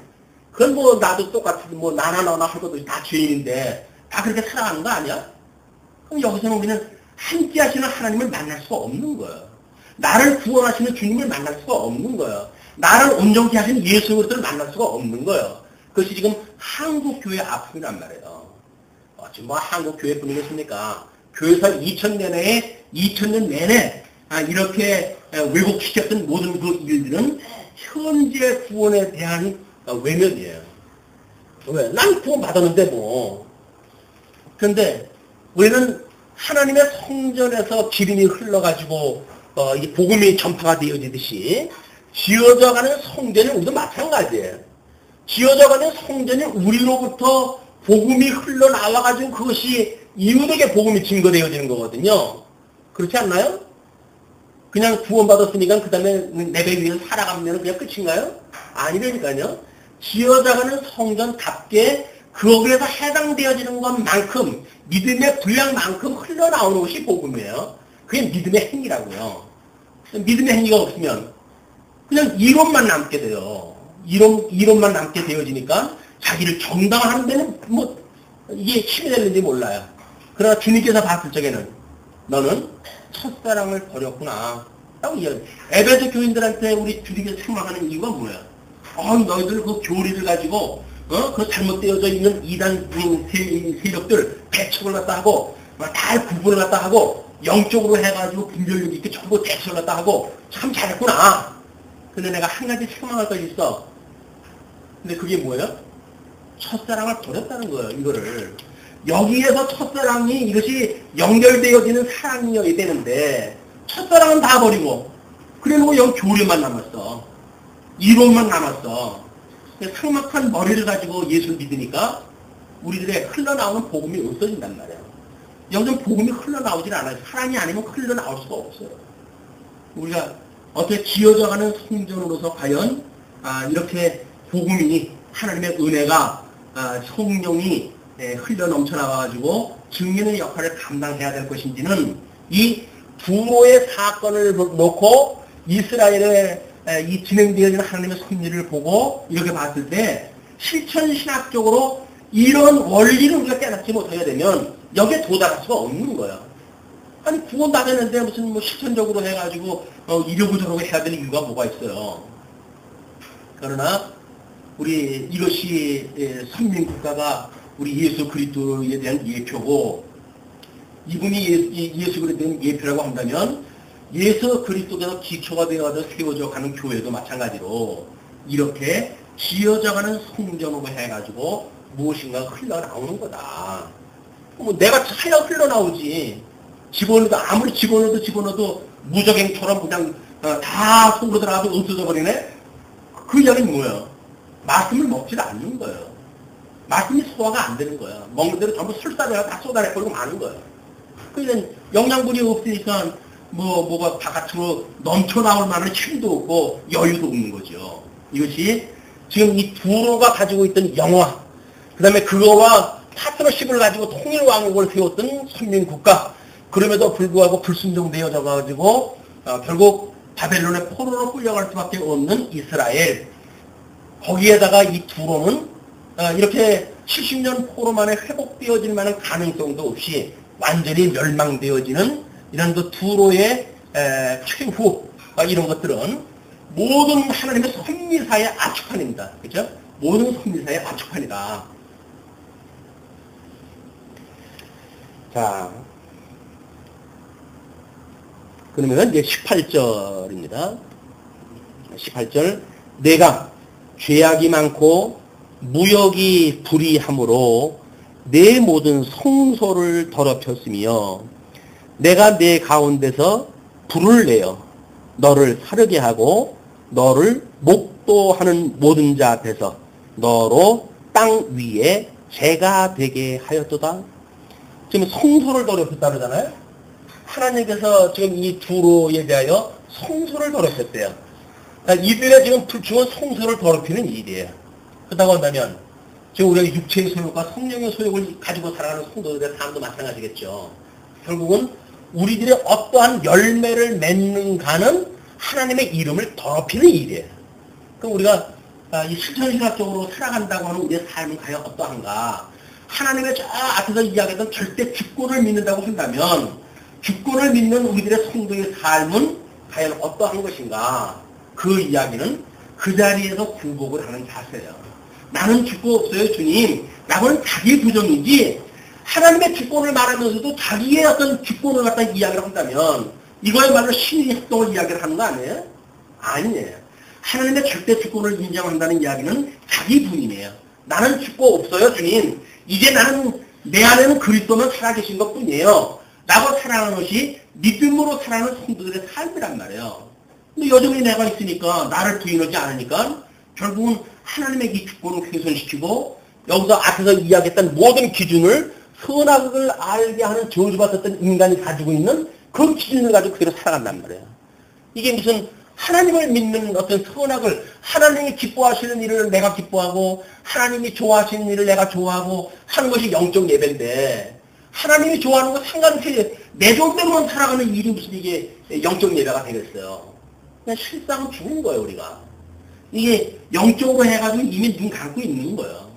그건 뭐 나도 똑같이 뭐 나나 너나 할 것도 다 죄인인데 다 그렇게 살아가는 거 아니야? 그럼 여기서는 우리는 함께 하시는 하나님을 만날 수가 없는 거예요. 나를 구원하시는 주님을 만날 수가 없는 거예요. 나를 온전케 하시는 예수 그리스도를 만날 수가 없는 거예요. 그것이 지금 한국교회 아픔이란 말이에요. 지금 뭐 한국교회뿐이겠습니까? 교회사 2000년 내내 이렇게 왜곡시켰던 모든 그 일들은 현재 구원에 대한 외면이에요. 왜? 난 구원 받았는데 뭐. 그런데 우리는 하나님의 성전에서 기름이 흘러가지고 이 복음이 전파가 되어지듯이 지어져가는 성전이 우리도 마찬가지예요. 지어져가는 성전이 우리로부터 복음이 흘러나와가지고 그것이 이웃에게 복음이 증거되어지는 거거든요. 그렇지 않나요? 그냥 구원받았으니까 그 다음에 내배 위에서 살아가면 그냥 끝인가요? 아니라니까요. 지어져가는 성전답게 거기에서 해당되어지는 것만큼 믿음의 분량만큼 흘러나오는 것이 복음이에요. 그게 믿음의 행위라고요. 믿음의 행위가 없으면 그냥 이론만 남게 돼요. 이론만 남게 되어지니까 자기를 정당화하는 데는 뭐 이게 힘이 되는지 몰라요. 그러나 주님께서 봤을 적에는 너는 첫사랑을 버렸구나 라고 이야기해요. 에베소 교인들한테 우리 주님께서 책망하는 이유가 뭐예요? 너희들 그 교리를 가지고 그 잘못되어져 있는 이단 세력들 배척을 갖다 하고 다 구분을 갖다 하고 영적으로 해가지고 분별력 있게 전부 대처를 갖다 하고 참 잘했구나. 근데 내가 한 가지 책망할 것이 있어. 근데 그게 뭐예요? 첫사랑을 버렸다는 거예요. 이거를 여기에서 첫사랑이 이것이 연결되어지는 사랑이어야 되는데 첫사랑은 다 버리고 그래놓고 여기 교리만 남았어. 이론만 남았어. 삭막한 머리를 가지고 예수를 믿으니까 우리들의 흘러나오는 복음이 없어진단 말이에요. 여기는 복음이 흘러나오질 않아요. 사랑이 아니면 흘러나올 수가 없어요. 우리가 어떻게 지어져가는 성전으로서 과연 이렇게 복음이 하나님의 은혜가 성령이 흘러 넘쳐나가지고 증인의 역할을 감당해야 될 것인지는 이 부모의 사건을 놓고 이스라엘의 이 진행되어지는 하나님의 섭리를 보고 이렇게 봤을 때 실천신학적으로 이런 원리를 우리가 깨닫지 못하게 되면 여기에 도달할 수가 없는 거예요. 아니 구원 받았는데 무슨 뭐 실천적으로 해가지고 이러고 저러고 해야 되는 이유가 뭐가 있어요. 그러나 우리 이것이 선민국가가 우리 예수 그리스도에 대한 예표고 이분이 예수 그리스도에 대한 예표라고 한다면 예수 그리스도께서 기초가 되어서 세워져 가는 교회도 마찬가지로 이렇게 지어져가는 성전으로 해가지고 무엇인가 흘러나오는 거다. 뭐 내가 차야 흘러나오지. 집어넣어도 아무리 집어넣어도 무적행처럼 그냥 다 속으로 들어가서 없어져 버리네. 그 이야기는 뭐예요? 말씀을 먹지 않는 거예요. 말씀이 소화가 안 되는 거예요. 먹는 대로 전부 술사내가 다 쏟아내버리고 마는 거예요. 그러니까 영양분이 없으니까 뭐가 바깥으로 넘쳐나올 만한 힘도 없고 여유도 없는 거죠. 이것이 지금 이 두로가 가지고 있던 영화, 그 다음에 그거와 파트너십을 가지고 통일왕국을 세웠던 선민국가, 그럼에도 불구하고 불순종되어져 가지고 결국 바벨론의 포로로 끌려갈 수밖에 없는 이스라엘, 거기에다가 이 두로는 이렇게 70년 포로 만에 회복되어질 만한 가능성도 없이 완전히 멸망되어지는 이런 그 두로의 최후, 이런 것들은 모든 하나님의 섭리사의 아축판입니다. 그죠? 모든 섭리사의 아축판이다. 자, 그러면 이제 18절입니다. 18절. 내가 죄악이 많고 무역이 불의함으로 내 모든 성소를 더럽혔으며 내가 내 가운데서 불을 내어 너를 사르게 하고 너를 목도하는 모든 자 앞에서 너로 땅 위에 죄가 되게 하였도다. 지금 성소를 더럽혔다 그러잖아요. 하나님께서 지금 이 두로에 대하여 성소를 더럽혔대요. 이들의 지금 불충은 성소를 더럽히는 일이에요. 그렇다고 한다면 지금 우리가 육체의 소욕과 성령의 소욕을 가지고 살아가는 성도들의 삶도 마찬가지겠죠. 결국은 우리들의 어떠한 열매를 맺는가는 하나님의 이름을 더럽히는 일이에요. 그럼 우리가 이 실천신학적으로 살아간다고 하는 우리의 삶은 과연 어떠한가? 하나님의 저 앞에서 이야기했던 절대 주권을 믿는다고 한다면 주권을 믿는 우리들의 성도의 삶은 과연 어떠한 것인가? 그 이야기는 그 자리에서 굴복을 하는 자세예요. 나는 주권 없어요, 주님. 라고는 자기 부정이지 하나님의 주권을 말하면서도 자기의 어떤 주권을 갖다 이야기를 한다면 이거야말로 신의 협동을 이야기를 하는 거 아니에요? 아니에요. 하나님의 절대 주권을 인정한다는 이야기는 자기 분이에요. 나는 주권 없어요, 주님. 이제 나는 내 안에는 그리스도만 살아계신 것뿐이에요. 라고 살아가는 것이 믿음으로 살아가는 성도들의 삶이란 말이에요. 근데 여전히 내가 있으니까 나를 부인하지 않으니까 결국은 하나님의 이 주권을 훼손시키고 여기서 앞에서 이야기했던 모든 기준을 선악을 알게 하는 저주받았던 인간이 가지고 있는 그 기준을 가지고 그대로 살아간단 말이에요. 이게 무슨 하나님을 믿는 어떤 선악을, 하나님이 기뻐하시는 일을 내가 기뻐하고 하나님이 좋아하시는 일을 내가 좋아하고 하는 것이 영적 예배인데 하나님이 좋아하는 거 상관없이 내 존대로만 살아가는 일이 무슨 이게 영적 예배가 되겠어요. 그냥 실상은 죽은 거예요, 우리가. 이게 영적으로 해가지고 이미 눈 감고 있는 거예요.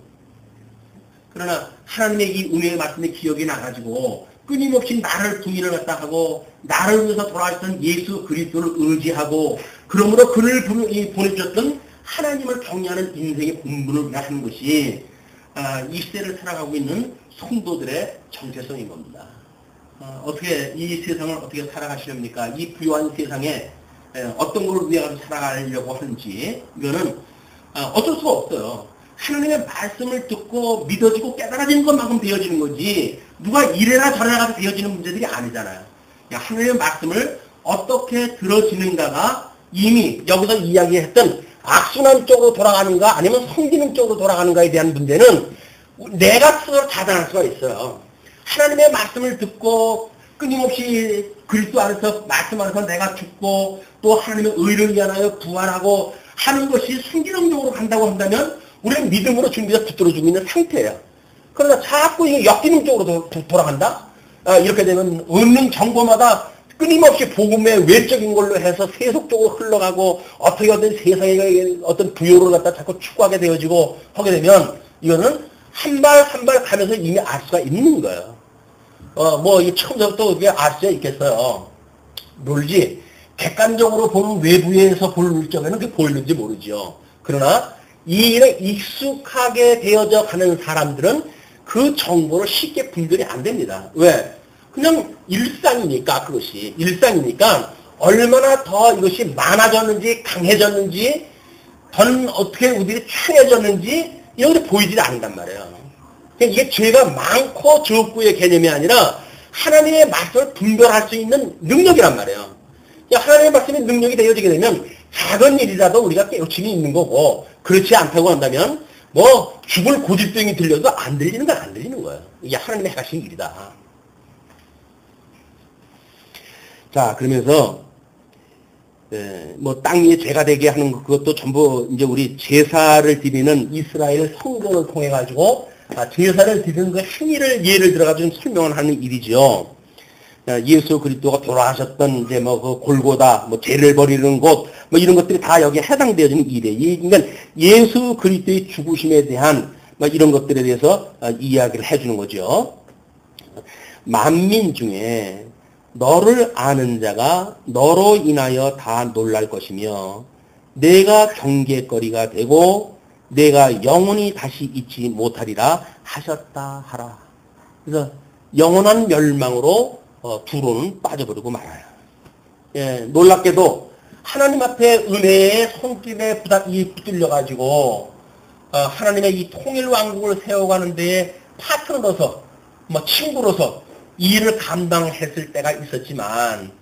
그러나 하나님의 이 은혜의 말씀에 기억이 나가지고 끊임없이 나를 부인을 갖다 하고 나를 위해서 돌아왔던 예수 그리스도를 의지하고 그러므로 그를 보내주셨던 하나님을 경외하는 인생의 본분을 위하는 것이 이 시대를 살아가고 있는 성도들의 정체성인 겁니다. 어떻게 이 세상을 어떻게 살아가시렵니까? 이 부유한 세상에 어떤 걸 위해 살아가려고 하는지 이거는 어쩔 수가 없어요. 하나님의 말씀을 듣고 믿어지고 깨달아지는 것만큼 되어지는 거지 누가 이래라 저래라 가서 되어지는 문제들이 아니잖아요. 하나님의 말씀을 어떻게 들어지는가가 이미 여기서 이야기했던 악순환 쪽으로 돌아가는가 아니면 성기능 쪽으로 돌아가는가에 대한 문제는 내가 스스로 자단할 수가 있어요. 하나님의 말씀을 듣고 끊임없이 그리스도 안에서 말씀 안에서 내가 죽고 또 하나님의 의를 위하여 부활하고 하는 것이 성기능적으로 간다고 한다면 우리는 믿음으로 준비해서 붙들어주고 있는 상태예요. 그러나 자꾸 이게 역기능적으로 돌아간다? 이렇게 되면 얻는 정보마다 끊임없이 복음의 외적인 걸로 해서 세속적으로 흘러가고 어떻게든 세상의 어떤 부요를 갖다 자꾸 추구하게 되어지고 하게 되면 이거는 한 발 한 발 가면서 이미 알 수가 있는 거예요. 이 처음부터 어떻게 알 수가 있겠어요. 모르지. 객관적으로 보는 외부에서 볼 적에는 그게 보이는지 모르죠. 그러나 이 일에 익숙하게 되어져 가는 사람들은 그 정보를 쉽게 분별이 안 됩니다. 왜? 그냥 일상이니까 그것이. 일상이니까 얼마나 더 이것이 많아졌는지 강해졌는지 더 어떻게 우리들이 충해졌는지 이런 게 보이지 않는단 말이에요. 이게 죄가 많고 적고의 개념이 아니라 하나님의 말씀을 분별할 수 있는 능력이란 말이에요. 하나님의 말씀이 능력이 되어지게 되면 작은 일이라도 우리가 깨우침이 있는 거고, 그렇지 않다고 한다면 뭐 죽을 고집병이 들려도 안 들리는 건 안 들리는 거예요. 이게 하나님의 행하신 일이다. 자, 그러면서 뭐 땅 위에 죄가 되게 하는 그것도 전부 이제 우리 제사를 드리는 이스라엘 성도를 통해 가지고 제사를 드리는 그 행위를 예를 들어 가지고 설명을 하는 일이죠. 예수 그리스도가 돌아가셨던 이제 뭐 그 골고다, 뭐 죄를 버리는 곳, 뭐 이런 것들이 다 여기에 해당되어지는 일이에요. 그러니까 예수 그리스도의 죽으심에 대한 뭐 이런 것들에 대해서 이야기를 해주는 거죠. 만민 중에 너를 아는 자가 너로 인하여 다 놀랄 것이며 내가 경계거리가 되고 내가 영원히 다시 잊지 못하리라 하셨다 하라. 그래서 영원한 멸망으로 두로는 빠져버리고 말아요. 예, 놀랍게도 하나님 앞에 은혜의 손길에 붙들려가지고 하나님의 이 통일 왕국을 세워가는 데에 파트너로서 뭐 친구로서 이 일을 감당했을 때가 있었지만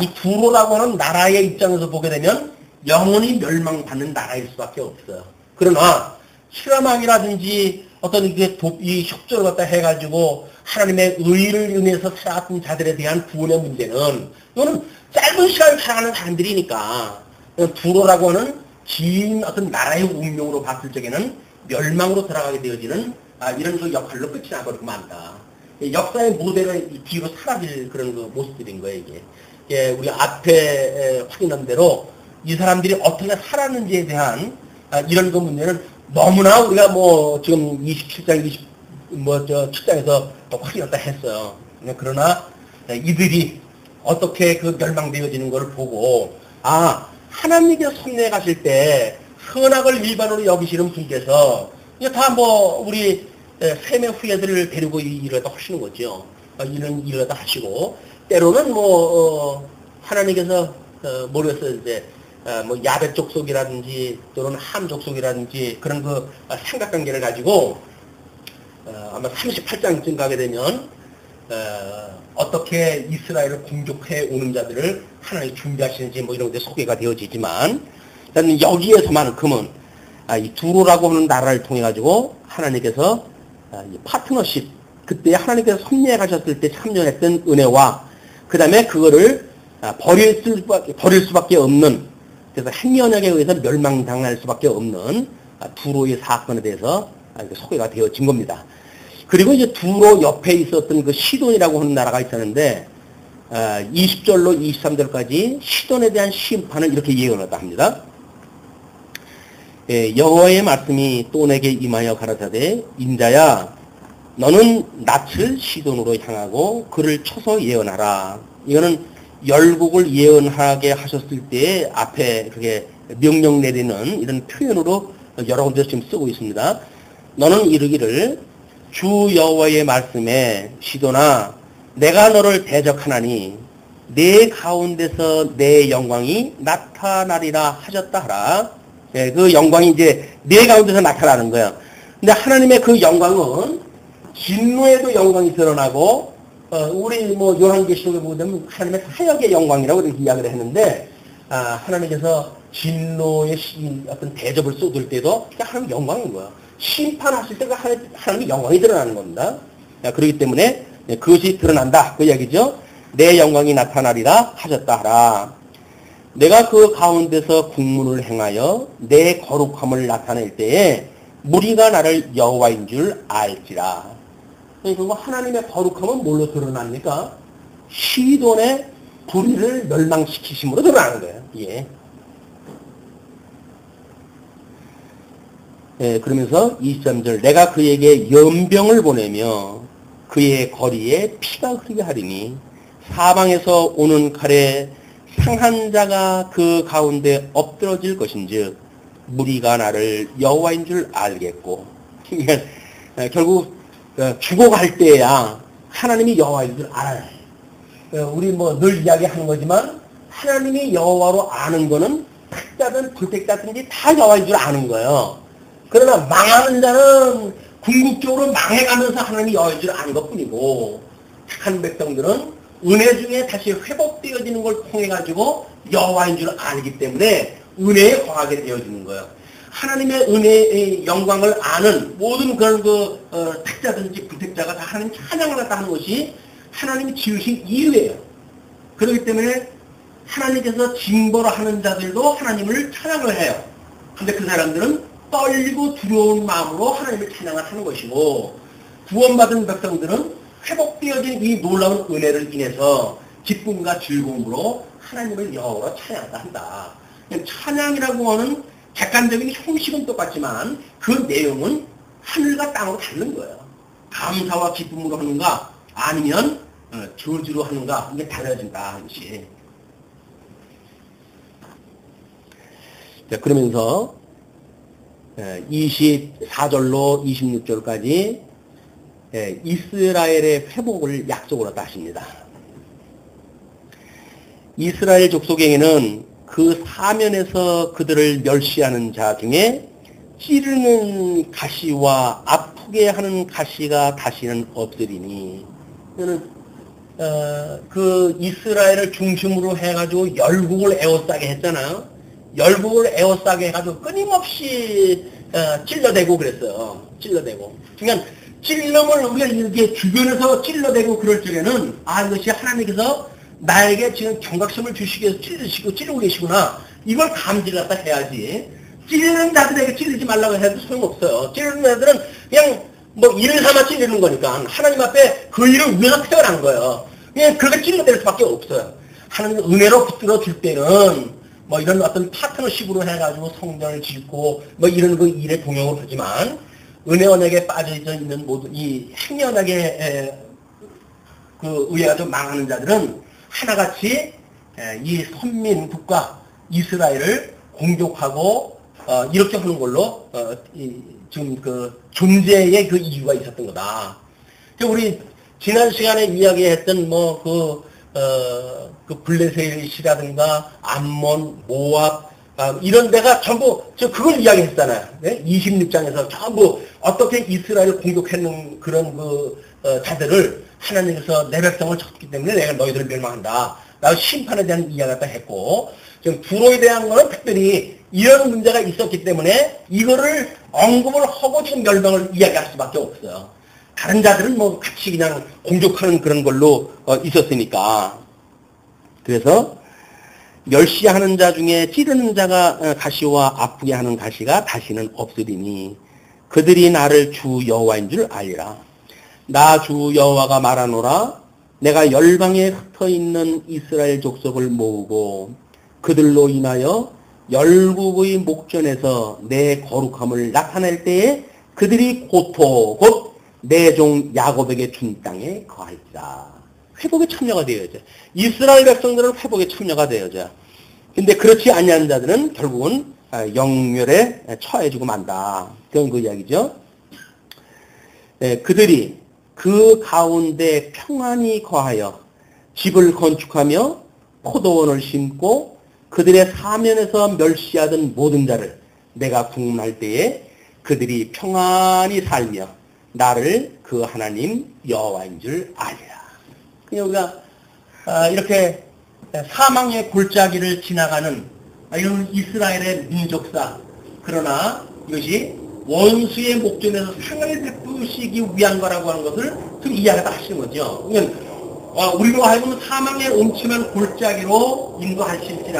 이 두로라고 하는 나라의 입장에서 보게 되면 영원히 멸망받는 나라일 수밖에 없어요. 그러나 실험왕이라든지 어떤 이 협조를 갖다 해가지고 하나님의 의를 인해서 살아왔던 자들에 대한 구원의 문제는 이거는 짧은 시간을 살아가는 사람들이니까 두로라고 하는 긴 어떤 나라의 운명으로 봤을 적에는 멸망으로 들어가게 되어지는 이런 그 역할로 끝이 나버리고 만다. 역사의 모델을 뒤로 사라질 그런 그 모습들인 거예요, 이게. 예, 우리 앞에 확인한 대로 이 사람들이 어떻게 살았는지에 대한 이런 그 문제는 너무나 우리가 뭐 지금 27장, 7장에서 또 확인했다 했어요. 그러나 이들이 어떻게 그 멸망되어지는 것을 보고, 하나님께서 성례에 가실 때 선악을 일반으로 여기시는 분께서 이게 다 뭐 우리 셈의 후예들을 데리고 일을 다 하시는 거죠. 이런 일을 다 하시고, 때로는 하나님께서 모르겠어요. 이제 뭐 야벳 족속이라든지 또는 함 족속이라든지 그런 그 삼각관계를 가지고 아마 38장쯤 가게 되면 어떻게 이스라엘을 공격해 오는 자들을 하나님이 준비하시는지 뭐 이런 데 소개가 되어지지만, 일단 여기에서만큼은 이 두로라고 하는 나라를 통해 가지고 하나님께서 파트너십, 그때 하나님께서 섭리해 가셨을 때 참여했던 은혜와 그 다음에 그거를 버릴 수밖에 없는, 그래서 행위언약에 의해서 멸망당할 수밖에 없는 두로의 사건에 대해서 소개가 되어진 겁니다. 그리고 이제 두로 옆에 있었던 그 시돈이라고 하는 나라가 있었는데 20절로 23절까지 시돈에 대한 심판을 이렇게 예언했다 합니다. 여호와의 말씀이 또 내게 임하여 가라사대 인자야 너는 낯을 시돈으로 향하고 그를 쳐서 예언하라. 이거는 열국을 예언하게 하셨을 때 앞에 그게 명령 내리는 이런 표현으로 여러 군데서 지금 쓰고 있습니다. 너는 이르기를 주 여호와의 말씀에 시돈아 내가 너를 대적하나니 내 가운데서 내 영광이 나타나리라 하셨다 하라. 그 영광이 이제 내 가운데서 나타나는 거예요. 근데 하나님의 그 영광은 진노에도 영광이 드러나고 우리 뭐 요한계시록에 보게 되면 하나님의 사역의 영광이라고 이렇게 이야기를 했는데 하나님께서 진노의 어떤 대접을 쏟을 때도 그냥 하나님의 영광인 거야. 심판하실 때 하나님의 영광이 드러나는 겁니다. 그렇기 때문에 그것이 드러난다 그 이야기죠. 내 영광이 나타나리라 하셨다 하라. 내가 그 가운데서 국문을 행하여 내 거룩함을 나타낼 때에 무리가 나를 여호와인 줄 알지라. 그러니까 하나님의 거룩함은 뭘로 드러납니까? 시돈의 불의를 멸망시키심으로 드러나는 거예요. 예. 그러면서 23절 내가 그에게 연병을 보내며 그의 거리에 피가 흐르게 하리니 사방에서 오는 칼에 상한 자가 그 가운데 엎드러질 것인즉 무리가 나를 여호와인 줄 알겠고. 그러니까 결국 죽어갈 때야 하나님이 여호와인 줄 알아요. 우리 뭐 늘 이야기하는 거지만 하나님이 여호와로 아는 거는 택자든 불택자든지 다 여호와인 줄 아는 거예요. 그러나 망하는 자는 궁극적으로 망해가면서 하나님이 여호와인 줄 아는 것뿐이고 착한 백성들은 은혜 중에 다시 회복되어지는 걸 통해 가지고 여호와인 줄 알기 때문에 은혜에 거하게 되어지는 거예요. 하나님의 은혜의 영광을 아는 모든 그런 택자든지 불택자가 다 하나님 찬양을 갖다 하는 것이 하나님이 지으신 이유예요. 그렇기 때문에 하나님께서 징벌을 하는 자들도 하나님을 찬양을 해요. 근데 그 사람들은 떨리고 두려운 마음으로 하나님을 찬양을 하는 것이고, 구원받은 백성들은 회복되어진 이 놀라운 은혜를 인해서 기쁨과 즐거움으로 하나님을 여호와로 찬양한다 한다. 찬양이라고 하는 객관적인 형식은 똑같지만 그 내용은 하늘과 땅으로 다른 거예요. 감사와 기쁨으로 하는가 아니면 저주로 하는가, 이게 달라진다 하는 것이. 자, 그러면서 24절로 26절까지 이스라엘의 회복을 약속으로 하십니다. 이스라엘 족속에게는 그 사면에서 그들을 멸시하는 자 중에 찌르는 가시와 아프게 하는 가시가 다시는 없으리니, 그 이스라엘을 중심으로 해가지고 열국을 에워싸게 했잖아요. 열국을 에워싸게 해가지고 끊임없이 찔러대고 그랬어요. 찔러대고. 그러니까 찔름을 우리가 이렇게 주변에서 찔러대고 그럴 적에는 이것이 하나님께서 나에게 지금 경각심을 주시기 위해서 찌르고 계시구나. 이걸 감지를 갖다 해야지. 찌르는 자들에게 찌르지 말라고 해도 소용없어요. 찌르는 자들은 그냥 일을 삼아 찌르는 거니까 하나님 앞에 그 일을 위해서 태어난 거예요. 그냥 그렇게 찔러댈 수밖에 없어요. 하나님 은혜로 붙들어줄 때는 이런 어떤 파트너십으로 해가지고 성전을 짓고 이런 그 일에 동역을 하지만, 은혜 언약에 빠져 있는 모든 이 행위 언약에 의해 가지고 망하는 자들은 하나같이 이 선민 국가 이스라엘을 공격하고 이렇게 하는 걸로 지금 그 존재의 그 이유가 있었던 거다. 우리 지난 시간에 이야기했던 그 블레셋이라든가 암몬, 모압 이런 데가 전부 그걸 이야기했잖아요. 네? 26장에서 전부 어떻게 이스라엘을 공격했는 그런 자들을 하나님께서 내 백성을 쳤기 때문에 내가 너희들을 멸망한다 라고 심판에 대한 이야기를 갖다 했고, 지금 두로에 대한 거는 특별히 이런 문제가 있었기 때문에 이거를 언급을 하고 지금 멸망을 이야기할 수밖에 없어요. 다른 자들은 같이 그냥 공격하는 그런 걸로 있었으니까. 그래서 멸시하는 자 중에 찌르는 자가 가시와 아프게 하는 가시가 다시는 없으리니 그들이 나를 주 여호와인 줄 알리라. 나 주 여호와가 말하노라. 내가 열방에 흩어있는 이스라엘 족속을 모으고 그들로 인하여 열국의 목전에서 내 거룩함을 나타낼 때에 그들이 고토 곧 내 종 야곱에게 준 땅에 거할지라. 회복에 참여가 되어야죠. 이스라엘 백성들은 회복에 참여가 되어져. 근데 그렇지 아니한 자들은 결국은 영멸에 처해지고 만다. 그런 그 이야기죠. 그들이 그 가운데 평안히 거하여 집을 건축하며 포도원을 심고 그들의 사면에서 멸시하던 모든 자를 내가 구원할 때에 그들이 평안히 살며 나를 그 하나님 여호와인 줄 알리라. 그냥 우리가 이렇게 사망의 골짜기를 지나가는 이런 이스라엘의 민족사, 그러나 이것이 원수의 목전에서 상을 베푸시기 위한 거라고 하는 것을 좀 이해하다 하시는 거죠. 그러면 우리로 하여금 사망의 음침한 골짜기로 인도하실지라